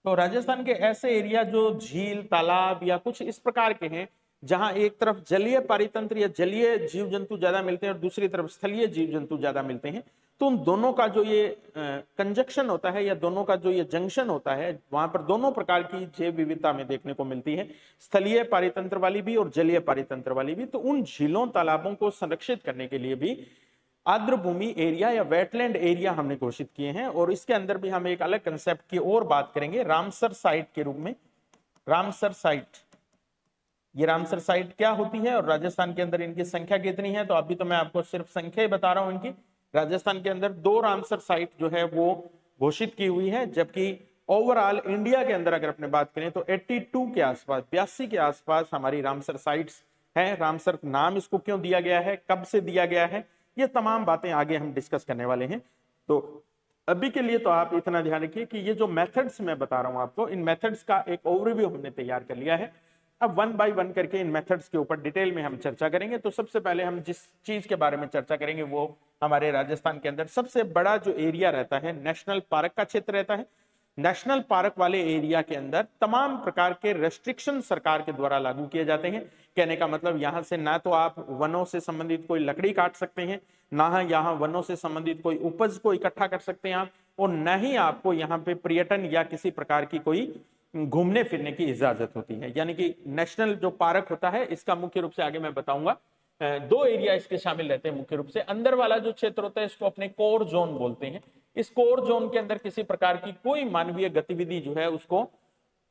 तो राजस्थान के ऐसे एरिया जो झील, तालाब या कुछ इस प्रकार के हैं, जहां एक तरफ जलीय पारितंत्र या जलीय जीव जंतु ज्यादा मिलते हैं और दूसरी तरफ स्थलीय जीव जंतु ज्यादा मिलते हैं, तो उन दोनों का जो ये कंजक्शन होता है या दोनों का जो ये जंक्शन होता है, वहां पर दोनों प्रकार की जैव विविधता में देखने को मिलती है, स्थलीय पारितंत्र वाली भी और जलीय पारितंत्र वाली भी। तो उन झीलों, तालाबों को संरक्षित करने के लिए भी आर्द्र भूमि एरिया या वेटलैंड एरिया हमने घोषित किए हैं। और इसके अंदर भी हम एक अलग कंसेप्ट की और बात करेंगे, रामसर साइट के रूप में। रामसर साइट, ये रामसर साइट क्या होती है और राजस्थान के अंदर इनकी संख्या कितनी है? तो अभी तो मैं आपको सिर्फ संख्या ही बता रहा हूं इनकी। राजस्थान के अंदर 2 रामसर साइट जो है वो घोषित की हुई है, जबकि ओवरऑल इंडिया के अंदर अगर अपने बात करें तो 82 के आसपास, 82 के आसपास हमारी रामसर साइट्स है। रामसर नाम इसको क्यों दिया गया है, कब से दिया गया है, ये तमाम बातें आगे हम डिस्कस करने वाले हैं। तो अभी के लिए तो आप इतना ध्यान रखिए कि ये जो मेथड्स मैं बता रहा हूं आपको, इन मेथड्स का एक ओवरव्यू हमने तैयार कर लिया है। अब 1 बाय 1 करके इन मेथड्स के ऊपर डिटेल में हम चर्चा करेंगे। तो सबसे पहले हम जिस चीज के बारे में चर्चा करेंगे वो हमारे राजस्थान के अंदर सबसे बड़ा जो एरिया रहता है, नेशनल पार्क का क्षेत्र रहता है। नेशनल पार्क वाले एरिया के अंदर तमाम प्रकार के रेस्ट्रिक्शन सरकार के द्वारा लागू किए जाते हैं। कहने का मतलब यहां से ना तो आप वनों से संबंधित कोई लकड़ी काट सकते हैं, ना यहाँ वनों से संबंधित कोई उपज को इकट्ठा कर सकते हैं आप, और न ही आपको यहाँ पे पर्यटन या किसी प्रकार की कोई घूमने फिरने की इजाजत होती है। यानी कि नेशनल जो पार्क होता है, इसका मुख्य रूप से आगे मैं बताऊंगा 2 एरिया इसके शामिल रहते हैं मुख्य रूप से। अंदर वाला जो क्षेत्र होता है इसको अपने कोर जोन बोलते हैं। इस कोर जोन के अंदर किसी प्रकार की कोई मानवीय गतिविधि जो है उसको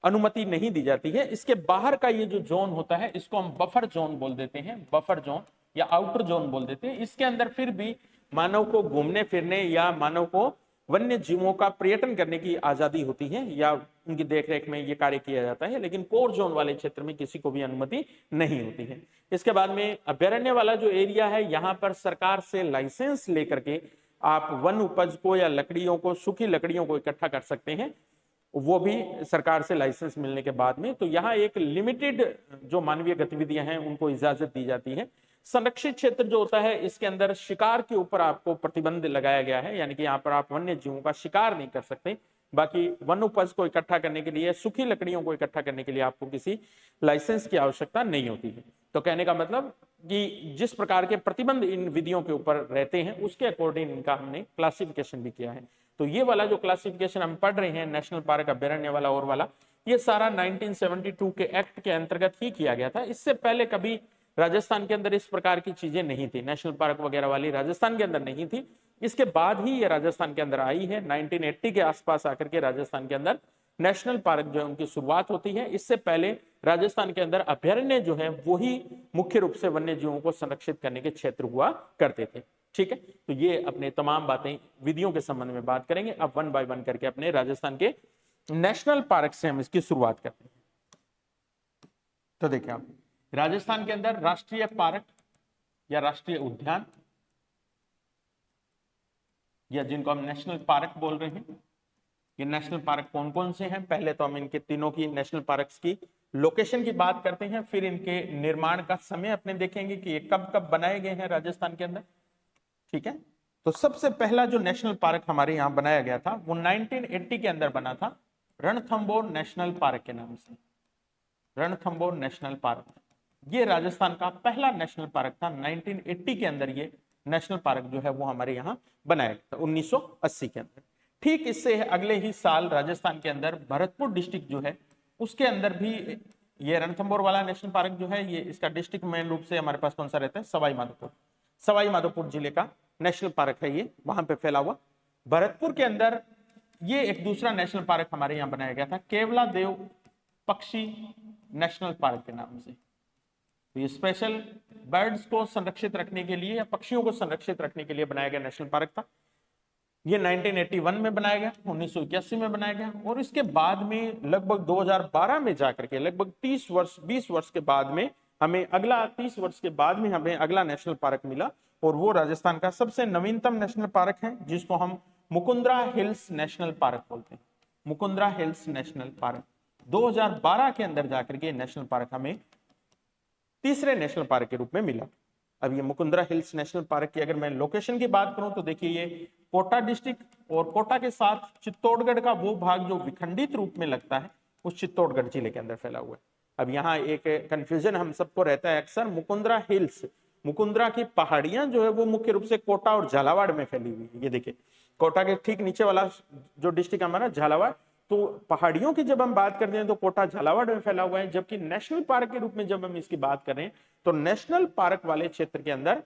अनुमति नहीं दी जाती है। इसके बाहर का ये जो जोन होता है इसको हम बफर जोन बोल देते हैं, बफर जोन या आउटर जोन बोल देते हैं। इसके अंदर फिर भी मानव को घूमने फिरने या मानव को वन्य जीवों का पर्यटन करने की आजादी होती है या उनकी देखरेख में ये कार्य किया जाता है, लेकिन कोर जोन वाले क्षेत्र में किसी को भी अनुमति नहीं होती है। इसके बाद में अभ्यारण्य वाला जो एरिया है, यहाँ पर सरकार से लाइसेंस लेकर के आप वन उपज को या लकड़ियों को, सूखी लकड़ियों को इकट्ठा कर सकते हैं, वो भी सरकार से लाइसेंस मिलने के बाद में। तो यहाँ एक लिमिटेड जो मानवीय गतिविधियां हैं उनको इजाजत दी जाती है। संरक्षित क्षेत्र जो होता है इसके अंदर शिकार के ऊपर आपको प्रतिबंध लगाया गया है, यानी कि यहाँ पर आप वन्य जीवों का शिकार नहीं कर सकते। बाकी वन उपज को इकट्ठा करने के लिए, सूखी लकड़ियों को इकट्ठा करने के लिए आपको किसी लाइसेंस की आवश्यकता नहीं होती है। तो कहने का मतलब कि जिस प्रकार के प्रतिबंध इन विधियों के ऊपर रहते हैं उसके अकॉर्डिंग इनका हमने क्लासिफिकेशन भी किया है। तो ये वाला जो क्लासिफिकेशन हम पढ़ रहे हैं, नेशनल पार्क, अभ्यारण्य वाला और वाला, ये सारा 1972 के एक्ट के अंतर्गत ही किया गया था। इससे पहले कभी राजस्थान के अंदर इस प्रकार की चीजें नहीं थी, नेशनल पार्क वगैरह वाली राजस्थान के अंदर नहीं थी। इसके बाद ही ये राजस्थान के अंदर आई है। 1980 के आसपास आकर के राजस्थान के अंदर नेशनल पार्क जो है उनकी शुरुआत होती है। इससे पहले राजस्थान के अंदर अभ्यारण्य जो है वही मुख्य रूप से वन्य जीवों को संरक्षित करने के क्षेत्र हुआ करते थे। ठीक है, तो ये अपने तमाम बातें विधियों के संबंध में बात करेंगे। अब 1 बाय 1 करके अपने राजस्थान के नेशनल पार्क से हम इसकी शुरुआत करते हैं। तो देखिए आप, राजस्थान के अंदर राष्ट्रीय पार्क या राष्ट्रीय उद्यान या जिनको हम नेशनल पार्क बोल रहे हैं, ये नेशनल पार्क कौन कौन से हैं? पहले तो हम इनके तीनों की नेशनल पार्क्स की लोकेशन की बात करते हैं, फिर इनके निर्माण का समय अपने देखेंगे कि ये कब कब बनाए गए हैं राजस्थान के अंदर। ठीक है, तो सबसे पहला जो नेशनल पार्क हमारे यहाँ बनाया गया था वो 1980 के अंदर बना था, रणथंभौर नेशनल पार्क के नाम से। रणथंभौर नेशनल पार्क, ये राजस्थान का पहला नेशनल पार्क था। 1980 के अंदर ये नेशनल पार्क जो है वो हमारे यहाँ बनाया गया था, 1980 के अंदर। ठीक इससे अगले ही साल राजस्थान के अंदर भरतपुर डिस्ट्रिक्ट जो है उसके अंदर भी ये रणथंभौर वाला नेशनल पार्क जो है, ये इसका डिस्ट्रिक्ट मेन रूप से हमारे पास कौन सा रहता है? सवाई माधोपुर। सवाई माधोपुर जिले का नेशनल पार्क है ये, वहां पे फैला हुआ। भरतपुर के अंदर ये एक दूसरा नेशनल पार्क हमारे यहाँ बनाया गया था, केवला देव पक्षी नेशनल पार्क के नाम से। तो ये स्पेशल बर्ड्स को संरक्षित रखने के लिए या पक्षियों को संरक्षित रखने के लिए बनाया गया नेशनल पार्क था। ये 1981 में बनाया गया, 1981 में बनाया गया, और इसके बाद में लगभग 2012 में जाकर के लगभग 20 वर्ष के बाद में हमें अगला 30 वर्ष के बाद में हमें अगला नेशनल पार्क मिला, और वो राजस्थान का सबसे नवीनतम नेशनल पार्क है, जिसको हम मुकुंदरा हिल्स नेशनल पार्क बोलते हैं। मुकुंदरा हिल्स नेशनल पार्क 2012 के अंदर जाकर के नेशनल पार्क हमें तीसरे नेशनल पार्क के रूप में मिला। अब ये मुकुंदरा हिल्स नेशनल पार्क की अगर मैं लोकेशन की बात करूं तो देखिए ये कोटा डिस्ट्रिक्ट और कोटा के साथ चित्तौड़गढ़ का वो भाग जो विखंडित रूप में लगता है उस चित्तौड़गढ़ जिले के अंदर फैला हुआ है। अब यहाँ एक कंफ्यूजन हम सबको रहता है अक्सर, मुकुंदरा हिल्स, मुकुंदरा की पहाड़ियां जो है वो मुख्य रूप से कोटा और झालावाड़ में फैली हुई है। ये देखिए कोटा के ठीक नीचे वाला जो डिस्ट्रिक्ट हमारा झालावाड़, तो पहाड़ियों की जब हम बात करते हैं तो कोटा झालावाड़ में फैला हुआ है, जबकि नेशनल पार्क के रूप में जब हम इसकी बात करें तो नेशनल पार्क वाले क्षेत्र के अंदर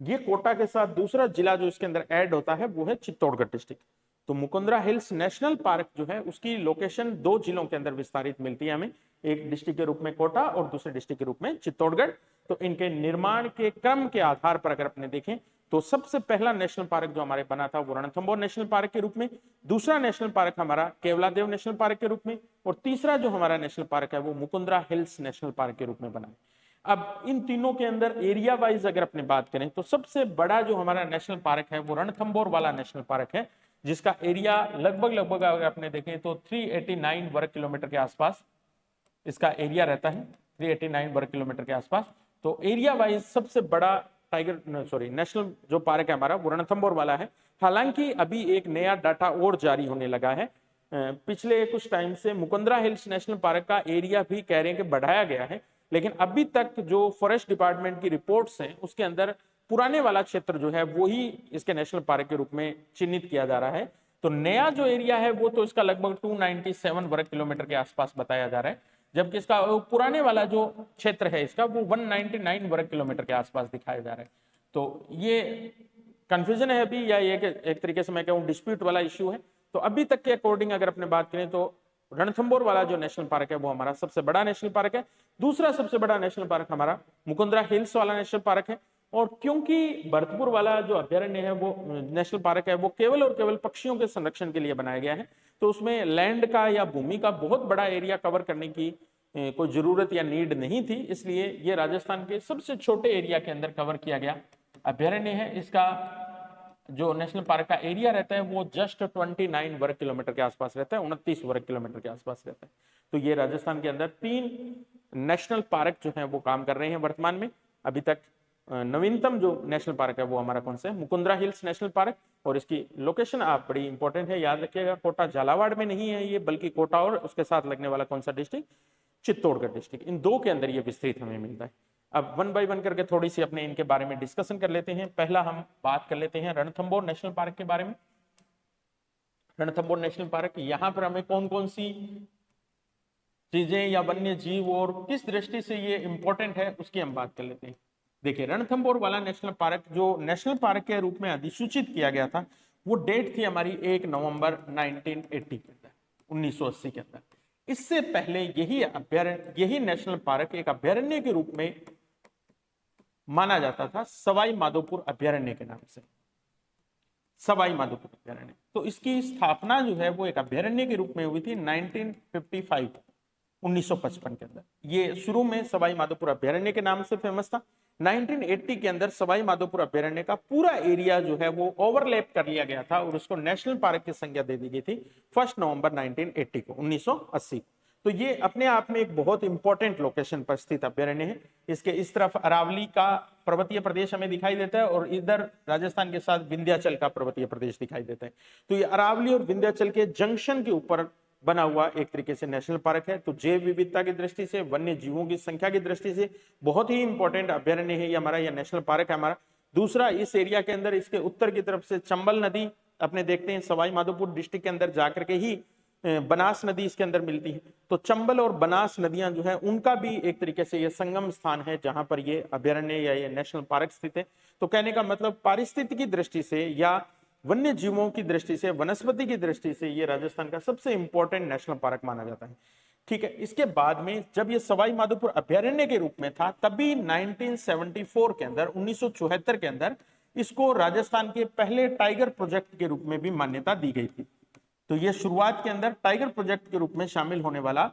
ये कोटा के साथ दूसरा जिला जो इसके अंदर ऐड होता है वो है चित्तौड़गढ़ डिस्ट्रिक्ट। तो मुकुंदरा हिल्स नेशनल पार्क जो है उसकी लोकेशन 2 जिलों के अंदर विस्तारित मिलती है हमें, एक डिस्ट्रिक्ट के रूप में कोटा और दूसरे डिस्ट्रिक्ट के रूप में चित्तौड़गढ़। तो इनके निर्माण के क्रम के आधार पर अगर अपने देखें तो सबसे पहला नेशनल पार्क जो हमारे बना था वो रणथंभौर नेशनल पार्क के रूप में, दूसरा नेशनल पार्क हमारा केवलादेव नेशनल पार्क के रूप में, और तीसरा जो हमारा नेशनल पार्क है वो मुकुंदरा हिल्स नेशनल पार्क के रूप में बना है। अब इन तीनों के अंदर एरिया वाइज अगर अपने बात करें तो सबसे बड़ा जो हमारा नेशनल पार्क है वो रणथंभौर वाला नेशनल पार्क है, जिसका एरिया लगभग अगर आपने देखें तो 389 वर्ग किलोमीटर के आसपास इसका एरिया रहता है, 389 वर्ग किलोमीटर के आसपास। तो एरिया वाइज सबसे बड़ा नेशनल जो पार्क है हमारा वो रणथंभौर वाला है। हालांकि अभी एक नया डाटा और जारी होने लगा है, पिछले कुछ टाइम से मुकुंदरा हिल्स नेशनल पार्क का एरिया भी कह रहे हैं कि बढ़ाया गया है, लेकिन अभी तक जो फॉरेस्ट डिपार्टमेंट की रिपोर्ट्स हैं उसके अंदर पुराने वाला क्षेत्र जो है वो ही इसके नेशनल पार्क के रूप में चिन्हित किया जा रहा है। तो नया जो एरिया है वो तो इसका लगभग 297 वर्ग किलोमीटर के आसपास बताया जा रहा है, जबकि इसका पुराने वाला जो क्षेत्र है इसका वो 199 वर्ग किलोमीटर के आसपास दिखाया जा रहा है। तो ये कंफ्यूजन है अभी, या ये एक तरीके से मैं कहूँ डिस्प्यूट वाला इश्यू है। तो अभी तक के अकॉर्डिंग अगर अपने बात करें तो रणथंभौर वाला जो नेशनल पार्क है वो हमारा सबसे बड़ा नेशनल पार्क है। दूसरा सबसे बड़ा नेशनल पार्क हमारा मुकुंदरा हिल्स वाला नेशनल पार्क है, और क्योंकि भरतपुर वाला जो अभ्यारण्य है वो नेशनल पार्क है वो केवल और केवल पक्षियों के संरक्षण के लिए बनाया गया है, तो उसमें लैंड का या भूमि का बहुत बड़ा एरिया कवर करने की कोई जरूरत या नीड नहीं थी, इसलिए ये राजस्थान के सबसे छोटे एरिया के अंदर कवर किया गया अभ्यारण्य है। इसका जो नेशनल पार्क का एरिया रहता है वो जस्ट 29 वर्ग किलोमीटर के आसपास रहता है, 29 वर्ग किलोमीटर के आसपास रहता है। तो ये राजस्थान के अंदर 3 नेशनल पार्क जो है वो काम कर रहे हैं वर्तमान में। अभी तक नवीनतम जो नेशनल पार्क है वो हमारा कौन सा है, मुकुंदरा हिल्स नेशनल पार्क, और इसकी लोकेशन आप बड़ी इंपॉर्टेंट है, याद रखिएगा कोटा झालावाड़ में नहीं है ये, बल्कि कोटा और उसके साथ लगने वाला कौन सा डिस्ट्रिक्ट, चित्तौड़गढ़ डिस्ट्रिक्ट, इन 2 के अंदर ये विस्तृत हमें मिलता है। अब 1 बाय 1 करके थोड़ी सी अपने इनके बारे में डिस्कशन कर लेते हैं। पहला हम बात कर लेते हैं रणथंभौर नेशनल पार्क के बारे में। रणथंभौर नेशनल पार्क, यहाँ पर हमें कौन कौन सी चीजें या वन्य जीव और किस दृष्टि से ये इंपॉर्टेंट है उसकी हम बात कर लेते हैं। देखिए रणथंभौर वाला नेशनल पार्क जो नेशनल पार्क के रूप में अधिसूचित किया गया था वो डेट थी हमारी 1 नवंबर 1980 के अंदर, 1980 के अंदर। इससे पहले यही नेशनल पार्क एक अभ्यारण्य के रूप में माना जाता था, सवाई माधोपुर अभ्यारण्य के नाम से, सवाई माधोपुर अभ्यारण्य। तो इसकी स्थापना जो है वो एक अभ्यारण्य के रूप में हुई थी 1955 के अंदर। ये शुरू में सवाई माधोपुर अभ्यारण्य के नाम से फेमस था। 1980 के अंदर सवाई माधोपुर अभ्यारण्य का पूरा एरिया जो है वो ओवरलैप कर लिया गया था और उसको नेशनल पार्क की संज्ञा दे दी गई थी 1 नवंबर 1980 को, 1980। तो ये अपने आप में एक बहुत इंपॉर्टेंट लोकेशन पर स्थित अभ्यारण्य है। इसके इस तरफ अरावली का पर्वतीय प्रदेश हमें दिखाई देता है और इधर राजस्थान के साथ विंध्याचल का पर्वतीय प्रदेश दिखाई देता है। तो ये अरावली और विंध्याचल के जंक्शन के ऊपर बना हुआ एक तरीके से नेशनल पार्क है। तो जैव विविधता की दृष्टि से, वन्य जीवों की संख्या की दृष्टि से बहुत ही इंपॉर्टेंट अभ्यारण्य है ये हमारा, यह नेशनल पार्क है हमारा। दूसरा, इस एरिया के अंदर इसके उत्तर की तरफ से चंबल नदी अपने देखते हैं, सवाई माधोपुर डिस्ट्रिक्ट के अंदर जाकर के ही बनास नदी इसके अंदर मिलती है। तो चंबल और बनास नदियां जो है उनका भी एक तरीके से ये संगम स्थान है जहां पर ये अभ्यारण्य या ये नेशनल पार्क स्थित है। तो कहने का मतलब पारिस्थितिकी दृष्टि से या वन्य जीवों की दृष्टि से, वनस्पति की दृष्टि से ये राजस्थान का सबसे इंपॉर्टेंट नेशनल पार्क माना जाता है। ठीक है। इसके बाद में जब ये सवाई माधोपुर अभयारण्य के रूप में था, तभी 1974 के अंदर 1974 के अंदर इसको राजस्थान के पहले टाइगर प्रोजेक्ट के रूप में भी मान्यता दी गई थी। तो ये शुरुआत के अंदर टाइगर प्रोजेक्ट के रूप में शामिल होने वाला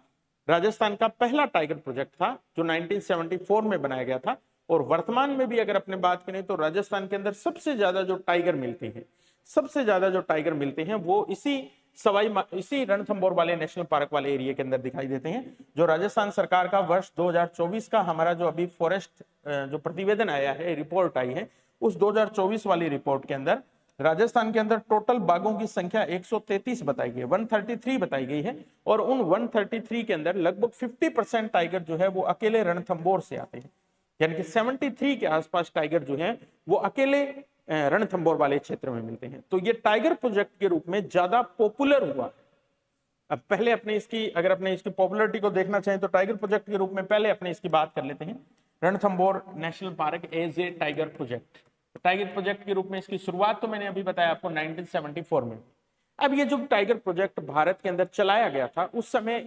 राजस्थान का पहला टाइगर प्रोजेक्ट था, जो 1974 में बनाया गया था। और वर्तमान में भी अगर अपने बात करें तो राजस्थान के अंदर सबसे ज्यादा जो टाइगर मिलते हैं, सबसे ज्यादा जो टाइगर मिलते हैं वो इसी रणथंभौर वाले नेशनल पार्क वाले एरिया के अंदर दिखाई देते हैं। जो राजस्थान सरकार का वर्ष 2024 का हमारा जो अभी फॉरेस्ट जो प्रतिवेदन आया है, रिपोर्ट आई है, उस 2024 वाली रिपोर्ट के अंदर राजस्थान के अंदर टोटल बाघों की संख्या 133 बताई गई है, 133 बताई गई है। और उन 133 के अंदर लगभग 50% टाइगर जो है वो अकेले रणथंभौर से आते हैं, यानी कि 73 के आसपास टाइगर जो है वो अकेले रणथंभौर वाले क्षेत्र में मिलते हैं। तो ये टाइगर प्रोजेक्ट के रूप में ज्यादा पॉपुलर हुआ। अब पहले अपने इसकी अगर अपने इसकी पॉपुलरिटी को देखना चाहें तो टाइगर प्रोजेक्ट के रूप में पहले अपने इसकी बात कर लेते हैं, Ranthambore national park as a tiger project. Tiger project के रूप में इसकी शुरुआत तो मैंने अभी बताया आपको 1974 में। अब ये जो टाइगर प्रोजेक्ट भारत के अंदर चलाया गया था, उस समय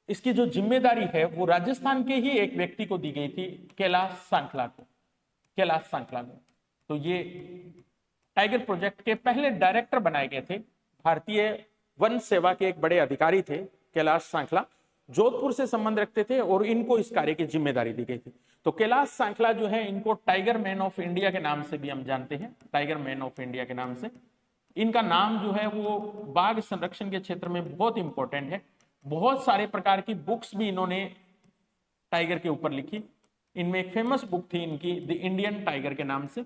इसकी जो जिम्मेदारी है वो राजस्थान के ही एक व्यक्ति को दी गई थी, कैलाश सांखला को। तो ये टाइगर प्रोजेक्ट के पहले डायरेक्टर बनाए गए थे, भारतीय वन सेवा के एक बड़े अधिकारी थे कैलाश सांखला, जोधपुर से संबंध रखते थे और इनको इस कार्य की जिम्मेदारी दी गई थी। तो कैलाश सांखला जो है, इनको टाइगर मैन ऑफ इंडिया के नाम से भी हम जानते हैं, टाइगर मैन ऑफ इंडिया के नाम से। इनका नाम जो है वो बाघ संरक्षण के क्षेत्र में बहुत इंपॉर्टेंट है। बहुत सारे प्रकार की बुक्स भी इन्होंने टाइगर के ऊपर लिखी। इनमें एक फेमस बुक थी इनकी, द इंडियन टाइगर के नाम से,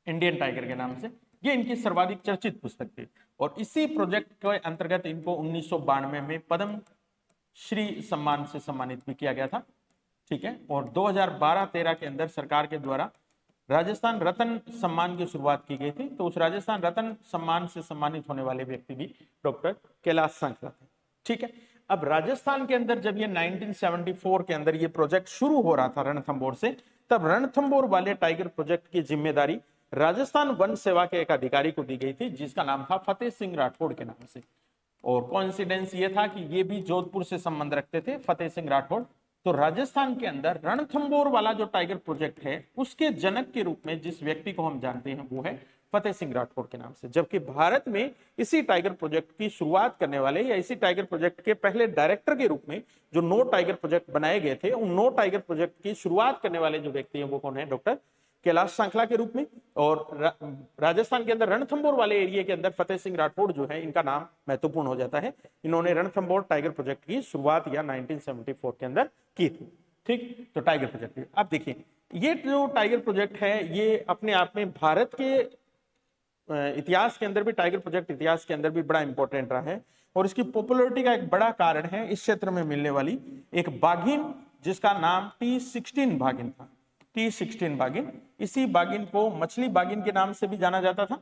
इंडियन टाइगर के नाम से। ये इनकी सर्वाधिक चर्चित पुस्तक थी। और इसी प्रोजेक्ट के अंतर्गत इनको 1992 में पद्म श्री सम्मान से सम्मानित भी किया गया था। ठीक है। और 2012-13 के अंदर सरकार के द्वारा राजस्थान रत्न सम्मान की शुरुआत की गई थी। तो उस राजस्थान रत्न सम्मान से सम्मानित होने वाले व्यक्ति भी डॉक्टर कैलाश सांखला थे। ठीक है। अब राजस्थान के अंदर जब ये 1974 के अंदर ये प्रोजेक्ट शुरू हो रहा था रणथंभौर से, तब रणथंभौर वाले टाइगर प्रोजेक्ट की जिम्मेदारी राजस्थान वन सेवा के एक अधिकारी को दी गई थी, जिसका नाम था फतेह सिंह राठौड़ के नाम से। और कोइंसिडेंस ये था कि ये भी जोधपुर से संबंध रखते थे, फतेह सिंह राठौड़। तो राजस्थान के अंदर रणथंभौर वाला जो टाइगर प्रोजेक्ट है, उसके जनक के रूप में जिस व्यक्ति को हम जानते हैं वो है फतेह सिंह राठौड़ के नाम से। जबकि भारत में इसी टाइगर प्रोजेक्ट की शुरुआत करने वाले या इसी टाइगर प्रोजेक्ट के पहले डायरेक्टर के रूप में जो 9 टाइगर प्रोजेक्ट बनाए गए थे, उन 9 टाइगर प्रोजेक्ट की शुरुआत करने वाले जो व्यक्ति हैं वो कौन है? डॉक्टर कैलाश सांखला के रूप में। और राजस्थान के अंदर रणथंभौर वाले एरिया के अंदर फतेह सिंह राठौड़ जो है, इनका नाम महत्वपूर्ण हो जाता है। इन्होंने रणथंभौर टाइगर प्रोजेक्ट की शुरुआत या 1974 के अंदर की थी। ठीक। तो टाइगर प्रोजेक्ट, अब देखिए ये जो टाइगर प्रोजेक्ट है, ये अपने आप में भारत के इतिहास के अंदर भी, टाइगर प्रोजेक्ट इतिहास के अंदर भी बड़ा इंपॉर्टेंट रहा है। और इसकी पॉपुलैरिटी का एक बड़ा कारण है इस क्षेत्र में मिलने वाली एक बाघिन, जिसका नाम T16 बाघिन था। T16 बाघिन, इसी बाघिन को मछली बाघिन के नाम से भी जाना जाता था।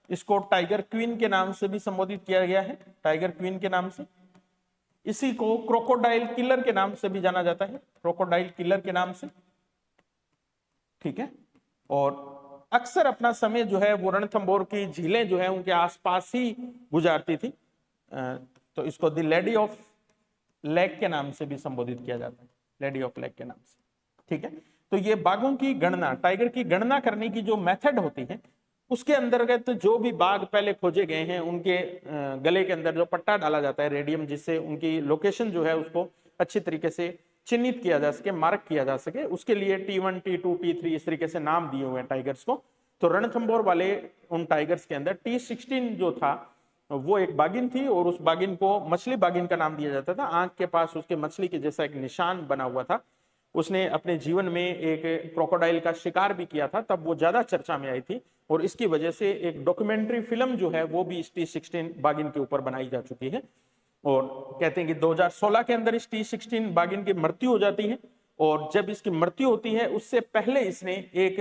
इसको टाइगर क्वीन के नाम से भी संबोधित किया गया है, टाइगर क्वीन के नाम से। इसी को क्रोकोडाइल किलर के नाम से भी जाना जाता है, क्रोकोडाइल किलर के नाम से। ठीक है। और अक्सर अपना समय जो है वो रणथंभौर की झीलें जो है उनके आसपास ही गुजारती थी। तो इसको द लेडी ऑफ लेक के नाम से भी संबोधित किया जाता है, लेडी ऑफ लेक के नाम से। ठीक है। तो ये बाघों की गणना, टाइगर की गणना करने की जो मेथड होती है, उसके अंतर्गत जो भी बाघ पहले खोजे गए हैं, उनके गले के अंदर जो पट्टा डाला जाता है, रेडियम, जिससे उनकी लोकेशन जो है उसको अच्छी तरीके से चिन्हित किया जा सके, मार्क किया जा सके, उसके लिए T1, T2, T3 इस तरीके से नाम दिए हुए हैं टाइगर्स को। तो रणथंभौर वाले उन टाइगर्स के अंदर T16 जो था वो एक बाघिन थी, और उस बाघिन को मछली बाघिन का नाम दिया जाता था। आंख के पास उसके मछली के जैसा एक निशान बना हुआ था। उसने अपने जीवन में एक क्रोकोडाइल का शिकार भी किया था, तब वो ज्यादा चर्चा में आई थी। और इसकी वजह से एक डॉक्यूमेंट्री फिल्म जो है वो भी इस T16 बाघिन के ऊपर बनाई जा चुकी है। और कहते हैं कि 2016 के अंदर इस T16 बाघिन की मृत्यु हो जाती है। और जब इसकी मृत्यु होती है, उससे पहले इसने एक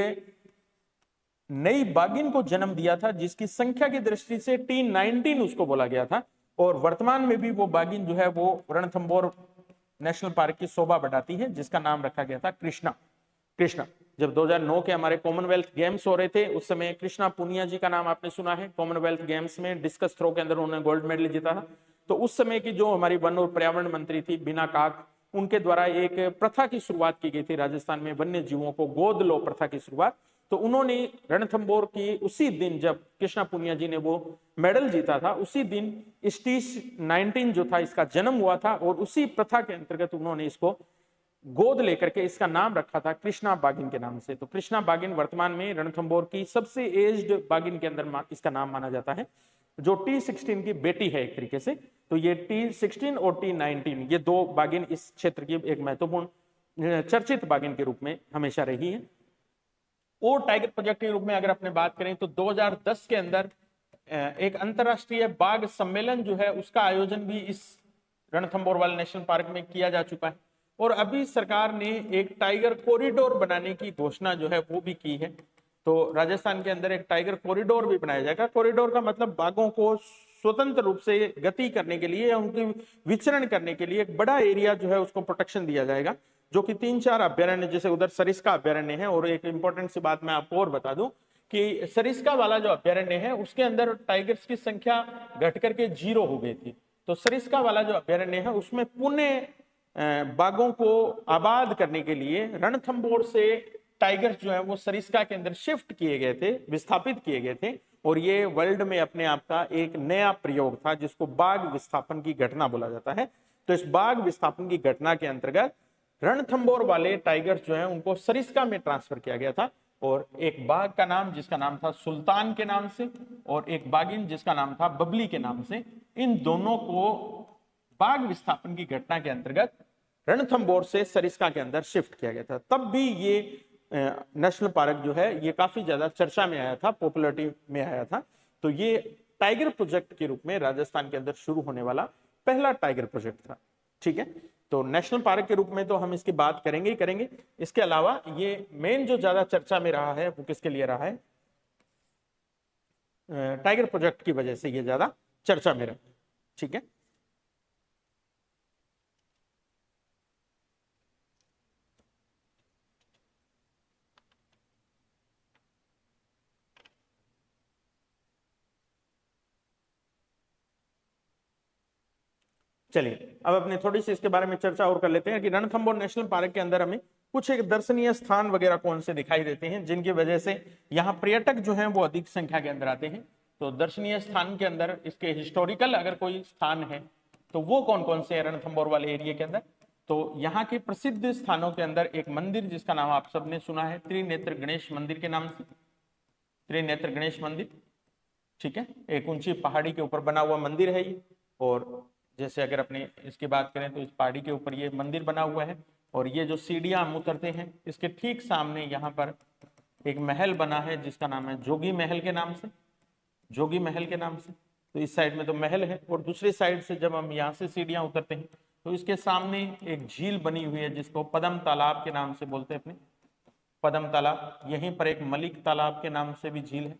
नई बाघिन को जन्म दिया था, जिसकी संख्या की दृष्टि से T19 उसको बोला गया था। और वर्तमान में भी वो बाघिन जो है वो रणथंभौर नेशनल पार्क की शोभा बढ़ाती है, जिसका नाम रखा गया था कृष्णा। जब 2009 के हमारे कॉमनवेल्थ गेम्स हो रहे थे, उस समय कृष्णा पुनिया जी का नाम आपने सुना है। कॉमनवेल्थ गेम्स में डिस्कस थ्रो के अंदर उन्होंने गोल्ड मेडल जीता था। तो उस समय की जो हमारी वन और पर्यावरण मंत्री थी बीना काक, उनके द्वारा एक प्रथा की शुरुआत की गई थी राजस्थान में, वन्य जीवों को गोद लो प्रथा की शुरुआत। तो उन्होंने रणथंभौर की उसी दिन जब कृष्णा पुनिया जी ने वो मेडल जीता था, उसी दिन इस T19 जो था इसका जन्म हुआ था, और उसी प्रथा के अंतर्गत उन्होंने इसको गोद लेकर के इसका नाम रखा था कृष्णा बागिन के नाम से। तो कृष्णा बागिन वर्तमान में रणथंभौर की सबसे एज्ड बागिन के अंदर इसका नाम माना जाता है, जो T16 की बेटी है एक तरीके से। तो ये T16 और T19 ये दो बागिन इस क्षेत्र की एक महत्वपूर्ण चर्चित बागिन के रूप में हमेशा रही है। और टाइगर प्रोजेक्ट के रूप में अगर अपने बात करें तो 2010 के अंदर एक अंतरराष्ट्रीय बाघ सम्मेलन जो है उसका आयोजन भी इस रणथंभौर वाले नेशनल पार्क में किया जा चुका है। और अभी सरकार ने एक टाइगर कॉरिडोर बनाने की घोषणा जो है वो भी की है। तो राजस्थान के अंदर एक टाइगर कॉरिडोर भी बनाया जाएगा। कॉरिडोर का मतलब बाघों को स्वतंत्र रूप से गति करने के लिए या उनकी विचरण करने के लिए एक बड़ा एरिया जो है उसको प्रोटेक्शन दिया जाएगा, जो कि 3-4 अभ्यारण्य, जैसे उधर सरिस्का अभ्यारण्य है। और एक इंपॉर्टेंट सी बात मैं आपको और बता दूं कि सरिस्का वाला जो अभ्यारण्य है उसके अंदर टाइगर्स की संख्या घट करके 0 हो गई थी। तो सरिस्का वाला जो अभ्यारण्य है उसमें पुनः बाघों को आबाद करने के लिए रणथंभौर से टाइगर्स जो है वो सरिस्का के अंदर शिफ्ट किए गए थे, विस्थापित किए गए थे। और ये वर्ल्ड में अपने आप का एक नया प्रयोग था जिसको बाघ विस्थापन की घटना बोला जाता है। तो इस बाघ विस्थापन की घटना के अंतर्गत रणथंभौर वाले टाइगर्स जो है उनको सरिस्का में ट्रांसफर किया गया था। और एक बाघ का नाम जिसका नाम था सुल्तान के नाम से, और एक बागिन जिसका नाम था बबली के नाम से, इन दोनों को बाघ विस्थापन की घटना के अंतर्गत रणथंभौर से सरिस्का के अंदर शिफ्ट किया गया था। तब भी ये नेशनल पार्क जो है ये काफी ज्यादा चर्चा में आया था, पॉपुलरिटी में आया था। तो ये टाइगर प्रोजेक्ट के रूप में राजस्थान के अंदर शुरू होने वाला पहला टाइगर प्रोजेक्ट था। ठीक है, तो नेशनल पार्क के रूप में तो हम इसकी बात करेंगे ही करेंगे। इसके अलावा ये मेन जो ज्यादा चर्चा में रहा है वो किसके लिए रहा है? टाइगर प्रोजेक्ट की वजह से ये ज्यादा चर्चा में रहा। ठीक है, चलिए अब अपने थोड़ी सी इसके बारे में चर्चा और कर लेते हैं कि रणथंभौर नेशनल पार्क के अंदर हमें कुछ एक दर्शनीय स्थान वगैरह कौन से दिखाई देते हैं जिनकी वजह से यहाँ पर्यटक जो हैं वो अधिक संख्या के अंदर आते हैं। तो दर्शनीय स्थान के अंदर इसके हिस्टोरिकल अगर कोई स्थान है तो वो कौन कौन से हैं रणथंभौर वाले एरिया के अंदर? तो यहाँ के प्रसिद्ध स्थानों के अंदर एक मंदिर जिसका नाम आप सबने सुना है, त्रिनेत्र गणेश मंदिर के नाम से, त्रिनेत्र गणेश मंदिर। ठीक है, एक ऊंची पहाड़ी के ऊपर बना हुआ मंदिर है ये। और जैसे अगर अपने इसकी बात करें तो इस पहाड़ी के ऊपर ये मंदिर बना हुआ है। और ये जो सीढ़ियां हम उतरते हैं इसके ठीक सामने यहाँ पर एक महल बना है जिसका नाम है जोगी महल के नाम से, जोगी महल के नाम से। तो इस साइड में तो महल है, और दूसरी साइड से जब हम यहाँ से सीढ़ियां उतरते हैं तो इसके सामने एक झील बनी हुई है जिसको पदम तालाब के नाम से बोलते हैं अपने, पदम तालाब। यहीं पर एक मलिक तालाब के नाम से भी झील है,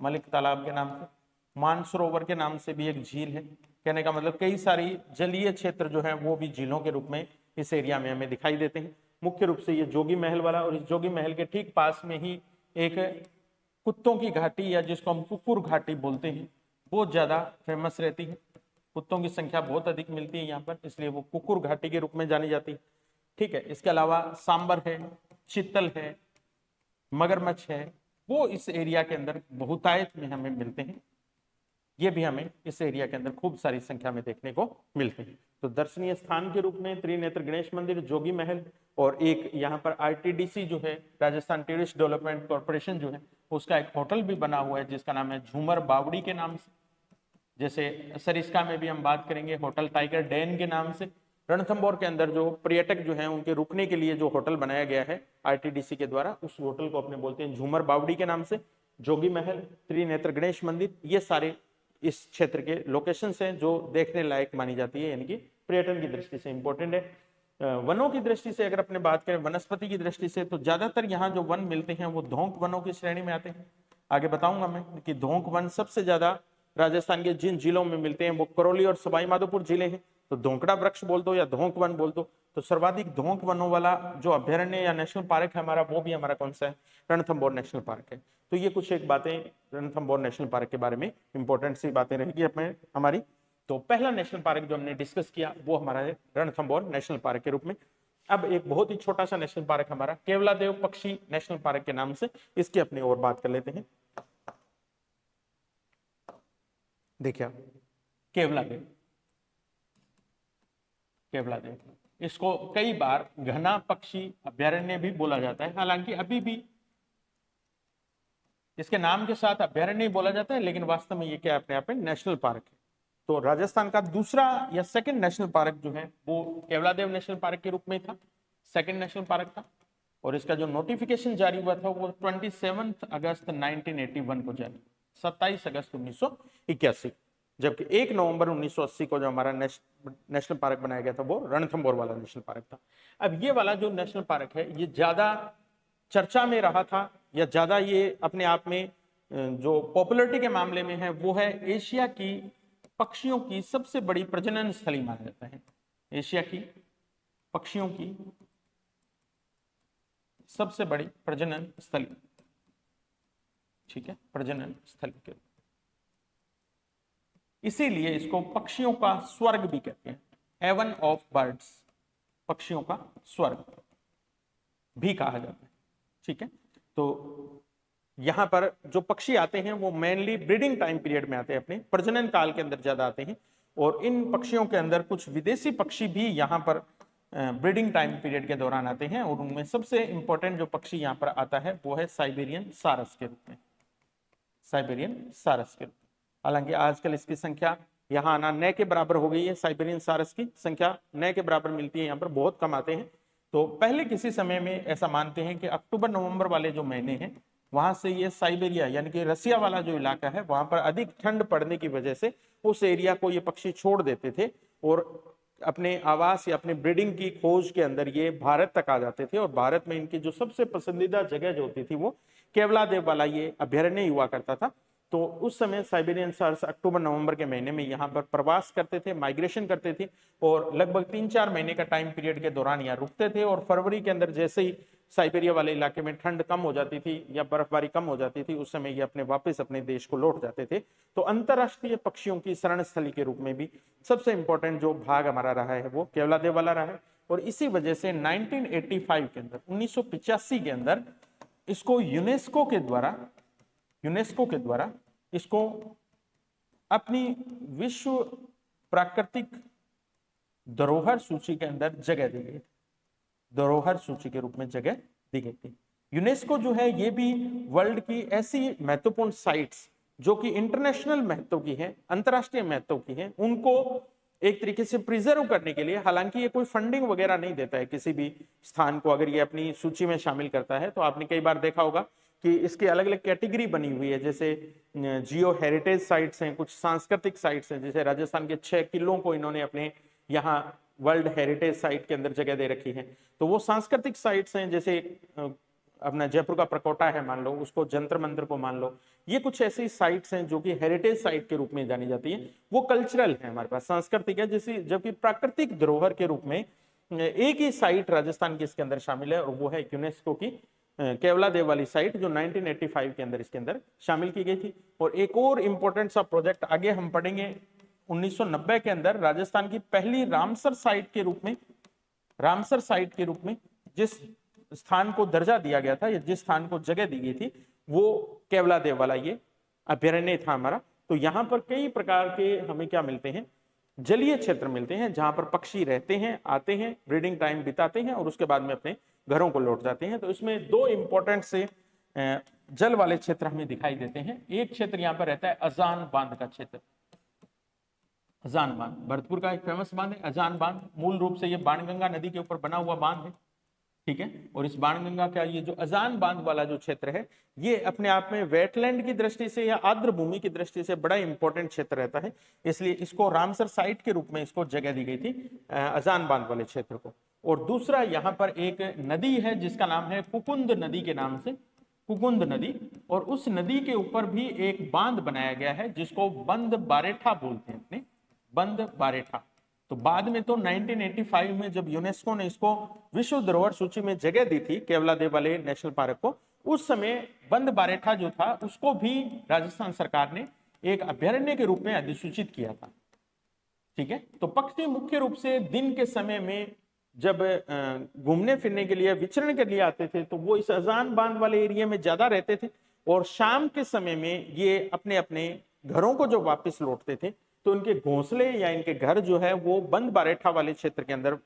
मलिक तालाब के नाम से। मानसरोवर के नाम से भी एक झील है। कहने का मतलब कई सारी जलीय क्षेत्र जो है वो भी झीलों के रूप में इस एरिया में हमें दिखाई देते हैं। मुख्य रूप से ये जोगी महल वाला, और इस जोगी महल के ठीक पास में ही एक कुत्तों की घाटी या जिसको हम कुकुर घाटी बोलते हैं बहुत ज्यादा फेमस रहती है। कुत्तों की संख्या बहुत अधिक मिलती है यहाँ पर, इसलिए वो कुकुर घाटी के रूप में जानी जाती है। ठीक है, इसके अलावा सांबर है, चित्तल है, मगरमच्छ है, वो इस एरिया के अंदर बहुतायत में हमें मिलते हैं। ये भी हमें इस एरिया के अंदर खूब सारी संख्या में देखने को मिलते हैं। तो दर्शनीय स्थान के रूप में त्रिनेत्र गणेश मंदिर, जोगी महल, और एक यहाँ पर आरटीडीसी जो है, राजस्थान टूरिस्ट डेवलपमेंट कॉर्पोरेशन जो है, उसका एक होटल भी बना हुआ है जिसका नाम है झूमर बावड़ी के नाम से। जैसे सरिस्का में भी हम बात करेंगे होटल टाइगर डैन के नाम से। रणथंभौर के अंदर जो पर्यटक जो है उनके रुकने के लिए जो होटल बनाया गया है आरटीडीसी के द्वारा, उस होटल को अपने बोलते हैं झूमर बावड़ी के नाम से। जोगी महल, त्रिनेत्र गणेश मंदिर, ये सारे इस क्षेत्र के लोकेशंस हैं जो देखने लायक मानी जाती है, यानी कि पर्यटन की दृष्टि से इंपॉर्टेंट है। वनों की दृष्टि से अगर अपने बात करें, वनस्पति की दृष्टि से, तो ज्यादातर यहाँ जो वन मिलते हैं वो धोंक वनों की श्रेणी में आते हैं। आगे बताऊंगा मैं कि धोंक वन सबसे ज्यादा राजस्थान के जिन जिलों में मिलते हैं वो करौली और सवाई माधोपुर जिले हैं। तो धोंकड़ा वृक्ष बोल दो या धोंक वन बोल दो, तो सर्वाधिक धोंक वनों वाला जो अभ्यारण्य या नेशनल पार्क है हमारा, वो भी हमारा कौन सा है? रणथंभौर नेशनल पार्क है। तो ये कुछ एक बातें रणथंभौर नेशनल पार्क के बारे में इंपॉर्टेंट सी बातें रहेगी अपने हमारी। तो पहला नेशनल पार्क जो हमने डिस्कस किया वो हमारा है रणथंभौर नेशनल पार्क के रूप में। अब एक बहुत ही छोटा सा नेशनल पार्क हमारा केवलादेव पक्षी नेशनल पार्क के नाम से, इसकी अपनी और बात कर लेते हैं। देखिए केवलादेव, केवलादेव इसको कई बार घना पक्षी अभ्यारण्य भी बोला जाता है, हालांकि अभी भी इसके नाम के साथ अभ्यारण्य बोला जाता है, लेकिन वास्तव में ये क्या अपने आप में नेशनल पार्क है। तो राजस्थान का दूसरा या सेकंड नेशनल पार्क जो है वो केवलादेव नेशनल पार्क के रूप में था, सेकंड नेशनल पार्क था। और इसका जो नोटिफिकेशन जारी हुआ था वो 27 अगस्त 1981 को जारी, 27 अगस्त 1981, जबकि 1 नवंबर 1980 को जो हमारा नेशनल पार्क बनाया गया था वो रणथंभौर वाला नेशनल पार्क था। अब ये वाला जो नेशनल पार्क है ये ज्यादा चर्चा में रहा था, या ज्यादा ये अपने आप में जो पॉपुलरिटी के मामले में है वो है एशिया की पक्षियों की सबसे बड़ी प्रजनन स्थली माना जाता है। एशिया की पक्षियों की सबसे बड़ी प्रजनन स्थली, ठीक है, प्रजनन स्थली के, इसीलिए इसको पक्षियों का स्वर्ग भी कहते हैं, हेवन ऑफ बर्ड्स, पक्षियों का स्वर्ग भी कहा जाता है, ठीक है। तो यहां पर जो पक्षी आते हैं वो मेनली ब्रीडिंग टाइम पीरियड में आते हैं, अपने प्रजनन काल के अंदर ज्यादा आते हैं। और इन पक्षियों के अंदर कुछ विदेशी पक्षी भी यहाँ पर ब्रीडिंग टाइम पीरियड के दौरान आते हैं, और उनमें सबसे इंपॉर्टेंट जो पक्षी यहाँ पर आता है वो है साइबेरियन सारस के रूप में, साइबेरियन सारस के रूप में। हालांकि आजकल इसकी संख्या यहाँ आना न के बराबर हो गई है, साइबेरियन सारस की संख्या न के बराबर मिलती है, यहाँ पर बहुत कम आते हैं। तो पहले किसी समय में ऐसा मानते हैं कि अक्टूबर नवंबर वाले जो महीने हैं वहां से ये साइबेरिया यानी कि रसिया वाला जो इलाका है वहां पर अधिक ठंड पड़ने की वजह से उस एरिया को ये पक्षी छोड़ देते थे, और अपने आवास या अपने ब्रीडिंग की खोज के अंदर ये भारत तक आ जाते थे। और भारत में इनकी जो सबसे पसंदीदा जगह जो होती थी वो केवलादेव वाला ये अभ्यारण्य हुआ करता था। तो उस समय साइबेरियन सार्स अक्टूबर नवंबर के महीने में यहाँ पर प्रवास करते थे, माइग्रेशन करते थे, और लगभग 3-4 महीने का टाइम पीरियड के दौरान यहाँ रुकते थे। और फरवरी के अंदर जैसे ही साइबेरिया वाले इलाके में ठंड कम हो जाती थी या बर्फबारी कम हो जाती थी, उस समय ये अपने वापस अपने देश को लौट जाते थे। तो अंतरराष्ट्रीय पक्षियों की शरण स्थली के रूप में भी सबसे इंपॉर्टेंट जो भाग हमारा रहा है वो केवलादेव वाला रहा है। और इसी वजह से 1985 के अंदर, 1985 के अंदर इसको यूनेस्को के द्वारा इसको अपनी विश्व प्राकृतिक धरोहर सूची के अंदर जगह दी गई, धरोहर सूची के रूप में जगह दी गई थी। यूनेस्को जो है ये भी वर्ल्ड की ऐसी महत्वपूर्ण साइट्स जो कि इंटरनेशनल महत्व की है, अंतरराष्ट्रीय महत्व की है, उनको एक तरीके से प्रिजर्व करने के लिए, हालांकि ये कोई फंडिंग वगैरह नहीं देता है किसी भी स्थान को, अगर ये अपनी सूची में शामिल करता है तो आपने कई बार देखा होगा कि इसकी अलग अलग कैटेगरी बनी हुई है, जैसे जियो हेरिटेज साइट्स हैं, कुछ सांस्कृतिक साइट्स हैं, जैसे राजस्थान के 6 किलों को इन्होंने अपने यहाँ वर्ल्ड हेरिटेज साइट के अंदर जगह दे रखी है। तो वो सांस्कृतिक साइट्स हैं, जैसे अपना जयपुर का प्रकोटा है मान लो, उसको जंतर मंतर को मान लो, ये कुछ ऐसी साइट्स हैं जो कि हेरिटेज साइट के रूप में जानी जाती है। वो कल्चरल है, हमारे पास सांस्कृतिक है, जैसे जबकि प्राकृतिक धरोहर के रूप में एक ही साइट राजस्थान की इसके अंदर शामिल है, और वो है यूनेस्को की केवलादेव वाली साइट, जो 1985 के अंदर इसके अंदर शामिल की गई थी। और एक और इंपॉर्टेंट सा प्रोजेक्ट आगे हम पढ़ेंगे, 1990 के अंदर राजस्थान की पहली रामसर साइट के रूप में, रामसर साइट के रूप में जिस स्थान को दर्जा दिया गया था या जिस स्थान को जगह दी गई थी वो केवलादेव वाला ये अभ्यारण्य था हमारा। तो यहाँ पर कई प्रकार के हमें क्या मिलते हैं, जलीय क्षेत्र मिलते हैं, जहां पर पक्षी रहते हैं, आते हैं, ब्रीडिंग टाइम बिताते हैं और उसके बाद में अपने घरों को लौट जाते हैं। तो इसमें दो इंपॉर्टेंट से जल वाले क्षेत्र हमें दिखाई देते हैं। एक क्षेत्र यहाँ पर रहता है अजान बांध का क्षेत्र, अजान बांध भरतपुर का एक फेमस बांध है अजान बांध। मूल रूप से ये बाणगंगा नदी के ऊपर बना हुआ बांध है, ठीक है। और इस बाणगंगा का ये जो अजान बांध वाला जो क्षेत्र है ये अपने आप में वेटलैंड की दृष्टि से या आर्द्र भूमि की दृष्टि से बड़ा इंपॉर्टेंट क्षेत्र रहता है, इसलिए इसको रामसर साइट के रूप में इसको जगह दी गई थी अजान बांध वाले क्षेत्र को। और दूसरा यहाँ पर एक नदी है जिसका नाम है कुकुंद नदी के नाम से, कुकुंद नदी, और उस नदी के ऊपर भी एक बांध बनाया गया है जिसको बंद बारेठा बोलते हैं, अपने बंद बारेठा। तो बाद में तो 1985 में जब यूनेस्को ने इसको विश्व धरोहर सूची में जगह दी थी केवलादेव वाले नेशनल पार्क को, उस समय बंद बारेठा जो था उसको भी राजस्थान सरकार ने एक अभ्यारण्य के रूप में अधिसूचित किया था। ठीक है। तो पक्षी मुख्य रूप से दिन के समय में जब घूमने फिरने के लिए, विचरण के लिए आते थे, तो वो इस अजान बांध वाले एरिया में ज्यादा रहते थे, और शाम के समय में ये अपने अपने घरों को जो वापस लौटते थे, तो इनके घोंसले या इनके घर जो है वो बंद बारेठा वाले क्षेत्र के अंदर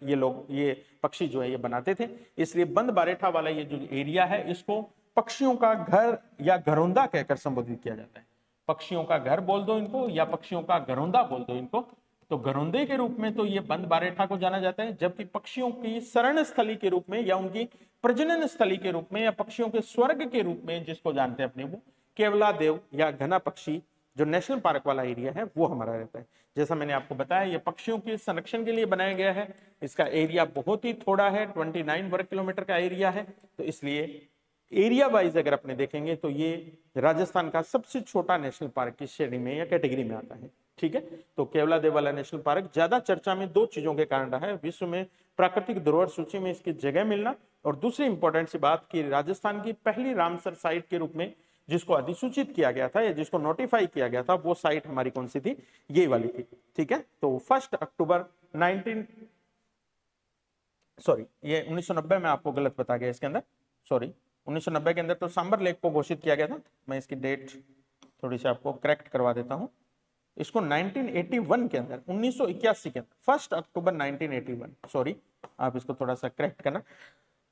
ये पक्षी जो है ये बनाते थे। इसलिए बंद बारेठा वाला ये जो एरिया है, इसको पक्षियों का घर या घरौंदा कहकर संबोधित किया जाता है। पक्षियों का घर बोल दो इनको, या पक्षियों का घरौंदा बोल दो इनको। तो घरौंदे के रूप में तो ये बंद बारेठा को जाना जाता है, जबकि पक्षियों की शरण स्थली के रूप में, या उनकी प्रजनन स्थली के रूप में, या पक्षियों के स्वर्ग के रूप में जिसको जानते हैं अपने, वो केवलादेव या घना पक्षी जो नेशनल पार्क वाला एरिया है वो हमारा रहता है। जैसा मैंने आपको बताया, ये पक्षियों के संरक्षण के लिए बनाया गया है। इसका एरिया बहुत ही थोड़ा है, 29 वर्ग किलोमीटर का एरिया है। तो इसलिए एरिया वाइज अगर अपने देखेंगे तो ये राजस्थान का सबसे छोटा नेशनल पार्क की श्रेणी में या कैटेगरी में आता है। ठीक है। तो केवलादेव वाला नेशनल पार्क ज्यादा चर्चा में दो चीजों के कारण रहा है, विश्व में प्राकृतिक धरोहर सूची में इसकी जगह मिलना, और दूसरी इंपॉर्टेंट सी बात कि राजस्थान की पहली रामसर साइट के रूप में जिसको अधिसूचित किया गया था या जिसको नोटिफाई किया गया था, वो साइट हमारी कौन सी थी, ये वाली थी। ठीक है। तो 1 अक्टूबर 1990 में आपको गलत बता गया इसके अंदर, सॉरी 1990 के अंदर तो सांबर लेक को घोषित किया गया था। मैं इसकी डेट थोड़ी सी आपको करेक्ट करवा देता हूं। इसको 1981 के अंदर, 1981 के अंदर 1 अक्टूबर 1981, सॉरी आप इसको थोड़ा सा करेक्ट करना।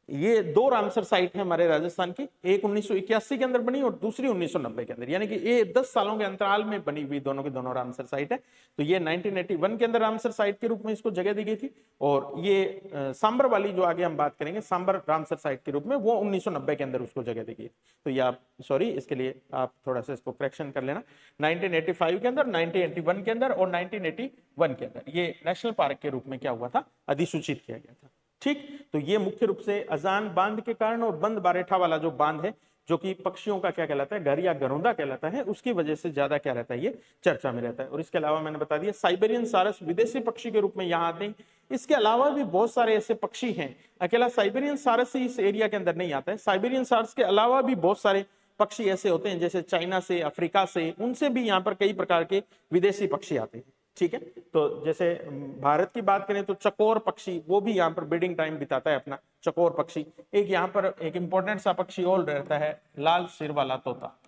ये दो रामसर साइट है हमारे राजस्थान की, एक 1981 के अंदर बनी और दूसरी 1990 के अंदर, यानी कि ये 10 सालों के अंतराल में बनी हुई दोनों की दोनों रामसर साइट है। तो ये 1981 के अंदर रामसर साइट के रूप में इसको जगह दी गई थी, और ये सांबर वाली जो आगे हम बात करेंगे सांबर रामसर साइट के रूप में, वो 1990 के अंदर उसको जगह दी गई। तो ये आप सॉरी, इसके लिए आप थोड़ा सा इसको करेक्शन कर लेना। 1985 के अंदर, 1981 के अंदर और 1981 के अंदर ये नेशनल पार्क के रूप में क्या हुआ था, अधिसूचित किया गया था। ठीक। तो ये मुख्य रूप से अजान बांध के कारण और बंद बारेठा वाला जो बांध है, जो कि पक्षियों का क्या कहलाता है, घर या घरौंदा कहलाता है, उसकी वजह से ज्यादा क्या रहता है, ये चर्चा में रहता है। और इसके अलावा मैंने बता दिया साइबेरियन सारस विदेशी पक्षी के रूप में यहाँ आते हैं। इसके अलावा भी बहुत सारे ऐसे पक्षी हैं, अकेला साइबेरियन सारस ही इस एरिया के अंदर नहीं आता है। साइबेरियन सारस के अलावा भी बहुत सारे पक्षी ऐसे होते हैं, जैसे चाइना से, अफ्रीका से, उनसे भी यहाँ पर कई प्रकार के विदेशी पक्षी आते हैं। ठीक है। तो जैसे भारत की बात करें तो चकोर पक्षी, वो भी यहाँ पर ब्रीडिंग टाइम बिताता है अपना, चकोर पक्षी। एक यहाँ पर एक इंपॉर्टेंट सा पक्षी और रहता है, लाल सिर वाला तोता।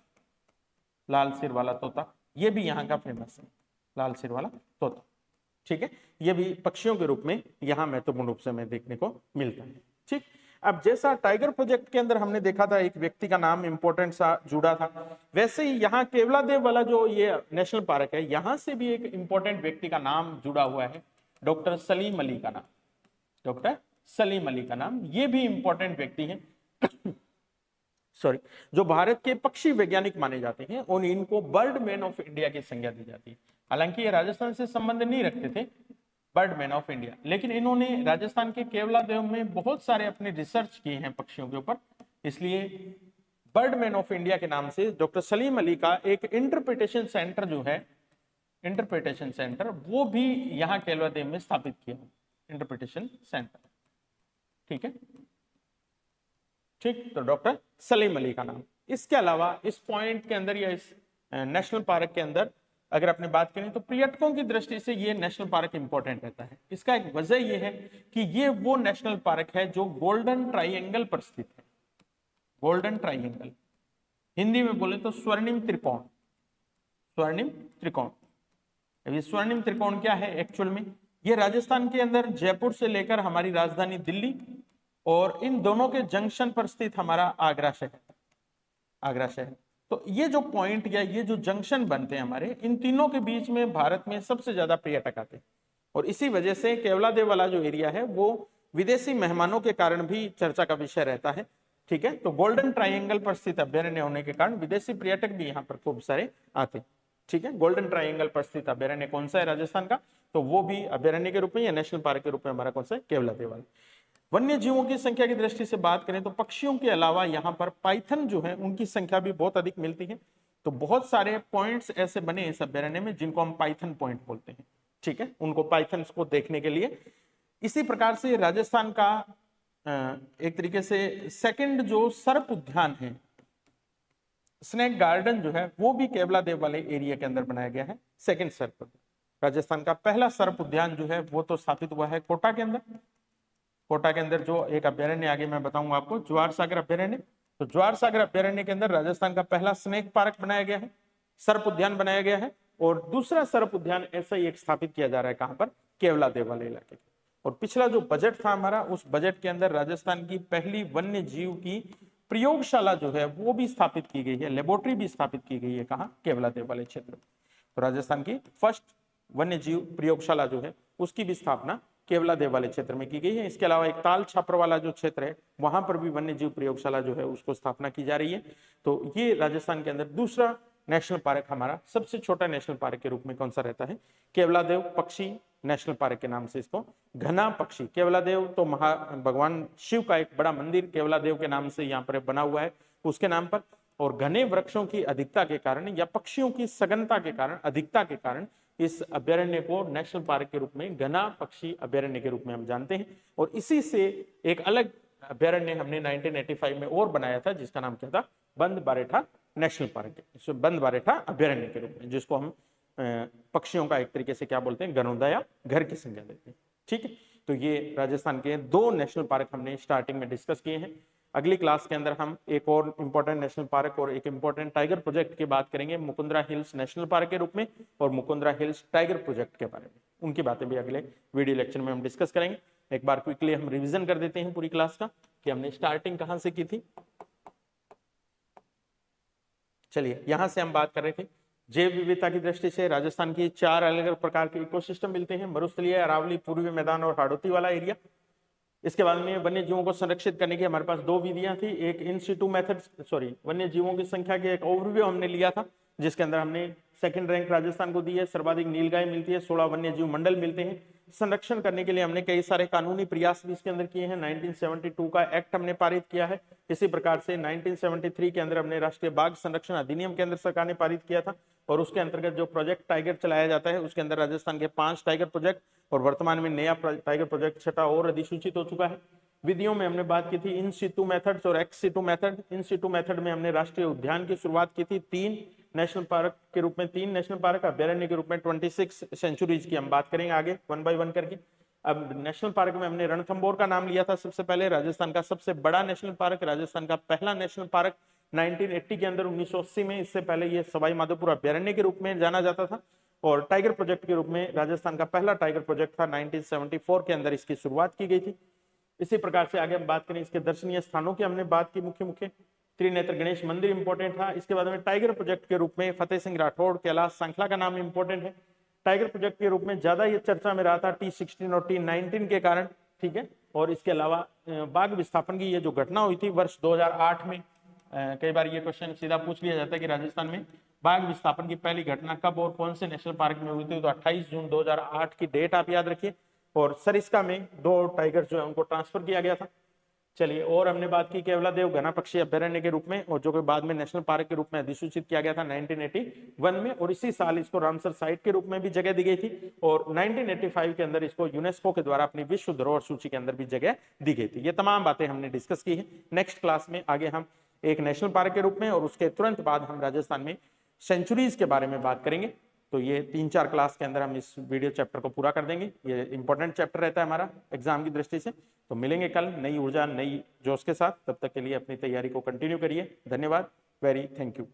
लाल सिर वाला तोता ये भी यहाँ का फेमस है, लाल सिर वाला तोता। ठीक है। ये भी पक्षियों के रूप में यहाँ महत्वपूर्ण रूप से हमें देखने को मिलता है। ठीक। अब जैसा टाइगर प्रोजेक्ट के अंदर हमने देखा था एक व्यक्ति का नाम इंपॉर्टेंट सा जुड़ा था, वैसे ही यहाँ केवलादेव वाला जो ये नेशनल पार्क है, यहाँ से भी एक इंपॉर्टेंट व्यक्ति का नाम जुड़ा हुआ है, डॉक्टर सलीम अली का नाम। डॉक्टर सलीम अली का नाम, ये भी इंपॉर्टेंट व्यक्ति है सॉरी, जो भारत के पक्षी वैज्ञानिक माने जाते हैं, और इनको बर्ड मैन ऑफ इंडिया की संज्ञा दी जाती है। हालांकि ये राजस्थान से संबंध नहीं रखते थे, बर्ड मैन ऑफ इंडिया, लेकिन इन्होंने राजस्थान के केवलादेव में बहुत सारे अपने रिसर्च किए हैं पक्षियों के ऊपर, इसलिए बर्ड मैन ऑफ इंडिया के नाम से डॉक्टर सलीम अली का एक इंटरप्रिटेशन सेंटर जो है, इंटरप्रिटेशन सेंटर, वो भी यहाँ केवलादेव में स्थापित किया, इंटरप्रिटेशन सेंटर। ठीक है। ठीक। तो डॉक्टर सलीम अली का नाम। इसके अलावा इस पॉइंट के अंदर या इस नेशनल पार्क के अंदर अगर अपने बात करें तो पर्यटकों की दृष्टि से ये नेशनल पार्क इंपॉर्टेंट रहता है। इसका एक वजह यह है कि ये वो नेशनल पार्क है जो गोल्डन ट्राइंगल पर स्थित है। गोल्डन ट्राइंगल, हिंदी में बोले तो स्वर्णिम त्रिकोण। स्वर्णिम त्रिकोण, अभी स्वर्णिम त्रिकोण क्या है एक्चुअल में, ये राजस्थान के अंदर जयपुर से लेकर हमारी राजधानी दिल्ली और इन दोनों के जंक्शन पर स्थित हमारा आगरा शहर। आगरा शहर, तो ये जो पॉइंट या ये जो जंक्शन बनते हैं हमारे, इन तीनों के बीच में भारत में सबसे ज्यादा पर्यटक आते हैं, और इसी वजह से केवलादेव वाला जो एरिया है वो विदेशी मेहमानों के कारण भी चर्चा का विषय रहता है। ठीक है। तो गोल्डन ट्राइंगल पर स्थित अभ्यारण्य होने के कारण विदेशी पर्यटक भी यहाँ पर खूब सारे आते हैं। ठीक है। गोल्डन ट्राइंगल पर स्थित अभ्यारण्य कौन सा है राजस्थान का, तो वो भी अभ्यारण्य के रूप में या नेशनल पार्क के रूप में हमारा कौन सा है, केवलादेव वाला। वन्य जीवों की संख्या की दृष्टि से बात करें तो पक्षियों के अलावा यहाँ पर पाइथन जो है उनकी संख्या भी बहुत अधिक मिलती है। तो बहुत सारे पॉइंट्स ऐसे बने इस अभ्यारण्य में जिनको हम पाइथन पॉइंट बोलते हैं। ठीक है। उनको पाइथन को देखने के लिए, इसी प्रकार से राजस्थान का एक तरीके से सेकंड जो सर्प उद्यान है, स्नेक गार्डन जो है, वो भी केवलादेव वाले एरिया के अंदर बनाया गया है, सेकंड सर्प। राजस्थान का पहला सर्प उद्यान जो है वो तो स्थापित हुआ है कोटा के अंदर। कोटा के अंदर जो एक अभ्यारण्य आगे मैं बताऊंगा आपको, ज्वार सागर अभ्यारण्य। तो ज्वार सागर अभ्यारण्य के अंदर राजस्थान का पहला स्नेक पार्क बनाया गया है, सर्प उद्यान बनाया गया है। और दूसरा सर्प उद्यान ऐसा ही एक स्थापित किया जा रहा है, कहां पर, केवलादेव वाले इलाके। और पिछला जो बजट था हमारा, उस बजट के अंदर राजस्थान की पहली वन्य जीव की प्रयोगशाला जो है वो भी स्थापित की गई है, लेबोरेटरी भी स्थापित की गई है, कहां, केवलादेव वाले क्षेत्र में। तो राजस्थान की फर्स्ट वन्य जीव प्रयोगशाला जो है उसकी भी स्थापना केवलादेव वाले क्षेत्र में की गई है। इसके अलावा एक ताल छापर वाला जो क्षेत्र है वहां पर भी वन्य जीव प्रयोगशाला जो है उसको स्थापना की जा रही है। तो ये राजस्थान के अंदर दूसरा नेशनल पार्क हमारा, सबसे छोटा नेशनल पार्क के रूप में कौन सा रहता है, केवलादेव पक्षी नेशनल पार्क के नाम से इसको, घना पक्षी। केवलादेव तो भगवान शिव का एक बड़ा मंदिर केवलादेव के नाम से यहाँ पर बना हुआ है, उसके नाम पर। और घने वृक्षों की अधिकता के कारण या पक्षियों की सघनता के कारण, अधिकता के कारण, इस अभ्यारण्य को नेशनल पार्क के रूप में, घना पक्षी अभ्यारण्य के रूप में हम जानते हैं। और इसी से एक अलग अभ्यारण्य हमने 1985 में और बनाया था, जिसका नाम क्या था, बंद बारेठा नेशनल पार्क, बंद बारेठा अभ्यारण्य के रूप में, जिसको हम पक्षियों का एक तरीके से क्या बोलते हैं, गनोदा या घर की संज्ञा देते हैं। ठीक है, तो ये राजस्थान के 2 नेशनल पार्क हमने स्टार्टिंग में डिस्कस किए हैं। अगली क्लास के अंदर हम एक और इंपॉर्टेंट नेशनल पार्क और एक इंपॉर्टेंट टाइगर प्रोजेक्ट की बात करेंगे, मुकुंदरा हिल्स नेशनल पार्क के रूप में और मुकुंदरा हिल्स टाइगर प्रोजेक्ट के बारे में। उनकी बातें भी अगले वीडियो लेक्चर में हम डिस्कस करेंगे। एक बार क्विकली हम रिवीजन कर देते हैं पूरी क्लास का कि हमने स्टार्टिंग कहां से की थी। चलिए, यहां से हम बात कर रहे थे जैव विविधता की दृष्टि से राजस्थान की 4 अलग अलग प्रकार के इकोसिस्टम मिलते हैं, मरुस्थलीय, अरावली, पूर्वी मैदान और हाड़ौती वाला एरिया। इसके बाद में वन्य जीवों को संरक्षित करने की हमारे पास 2 विधियां थी, एक इन सिटू मेथड, वन्य जीवों की संख्या के एक ओवरव्यू हमने लिया था, जिसके अंदर हमने सेकंड रैंक राजस्थान को दी है, सर्वाधिक नीलगाय मिलती है, 16 वन्य जीव मंडल मिलते हैं। संरक्षण करने के लिए हमने कई सारे कानूनी प्रयास भी इसके अंदर किए हैं। 1972 का एक्ट हमने पारित किया है। इसी प्रकार से 1973 के अंदर हमने राष्ट्रीय बाघ संरक्षण अधिनियम केंद्र सरकार ने पारित किया था, और उसके अंतर्गत जो प्रोजेक्ट टाइगर चलाया जाता है उसके अंदर राजस्थान के 5 टाइगर प्रोजेक्ट, और वर्तमान में नया टाइगर प्रोजेक्ट 6ठा और अधिसूचित हो चुका है। विधियों में हमने बात की थी इन सिटू मेथड्स और एक्स सिटू मेथड। इन सिटू मेथड में हमने राष्ट्रीय उद्यान की शुरुआत की थी, 3 नेशनल पार्क के रूप में, 3 नेशनल पार्क, अभ्यारण्य के रूप में 26 सेंचुरीज की हम बात करेंगे आगे 1 बाय 1 करके। अब नेशनल पार्क में हमने रणथंभौर का नाम लिया था सबसे पहले, राजस्थान का सबसे बड़ा नेशनल पार्क, राजस्थान का पहला नेशनल पार्क 1980 के अंदर, 1980 में। इससे पहले ये सवाई माधोपुर अभ्यारण्य के रूप में जाना जाता था। और टाइगर प्रोजेक्ट के रूप में राजस्थान का पहला टाइगर प्रोजेक्ट था, 1974 के अंदर इसकी शुरुआत की गई थी। इसी प्रकार से आगे हम बात करें इसके दर्शनीय स्थानों की, हमने बात की मुख्य त्रिनेत्र गणेश मंदिर इंपॉर्टेंट था। इसके बाद में टाइगर प्रोजेक्ट के रूप में फतेह सिंह राठौड़, कैलाश सांखला का नाम इंपॉर्टेंट है। टाइगर प्रोजेक्ट के रूप में ज्यादा ये चर्चा में रहा था T16 और T19 के कारण, ठीक है। और इसके अलावा बाघ विस्थापन की ये जो घटना हुई थी वर्ष 2008 में, कई बार ये क्वेश्चन सीधा पूछ लिया जाता है कि राजस्थान में बाघ विस्थापन की पहली घटना कब और कौन से नेशनल पार्क में हुई थी, तो 28 जून 2008 की डेट आप याद रखिए। और सरिस्का में 2 टाइगर जो है उनको ट्रांसफर किया गया था। चलिए, और हमने बात की केवलादेव घना पक्षी अभ्यारण्य के रूप में, और जो कि बाद में नेशनल पार्क के रूप में अधिसूचित किया गया था 1981 में, और इसी साल इसको रामसर साइट के रूप में भी जगह दी गई थी, और 1985 के अंदर इसको यूनेस्को के द्वारा अपनी विश्व धरोहर सूची के अंदर भी जगह दी गई थी। ये तमाम बातें हमने डिस्कस की है। नेक्स्ट क्लास में आगे हम एक नेशनल पार्क के रूप में, और उसके तुरंत बाद हम राजस्थान में सेंचुरीज के बारे में बात करेंगे। तो ये 3-4 क्लास के अंदर हम इस वीडियो चैप्टर को पूरा कर देंगे। ये इंपॉर्टेंट चैप्टर रहता है हमारा एग्जाम की दृष्टि से। तो मिलेंगे कल नई ऊर्जा, नई जोश के साथ। तब तक के लिए अपनी तैयारी को कंटिन्यू करिए। धन्यवाद, वेरी थैंक यू।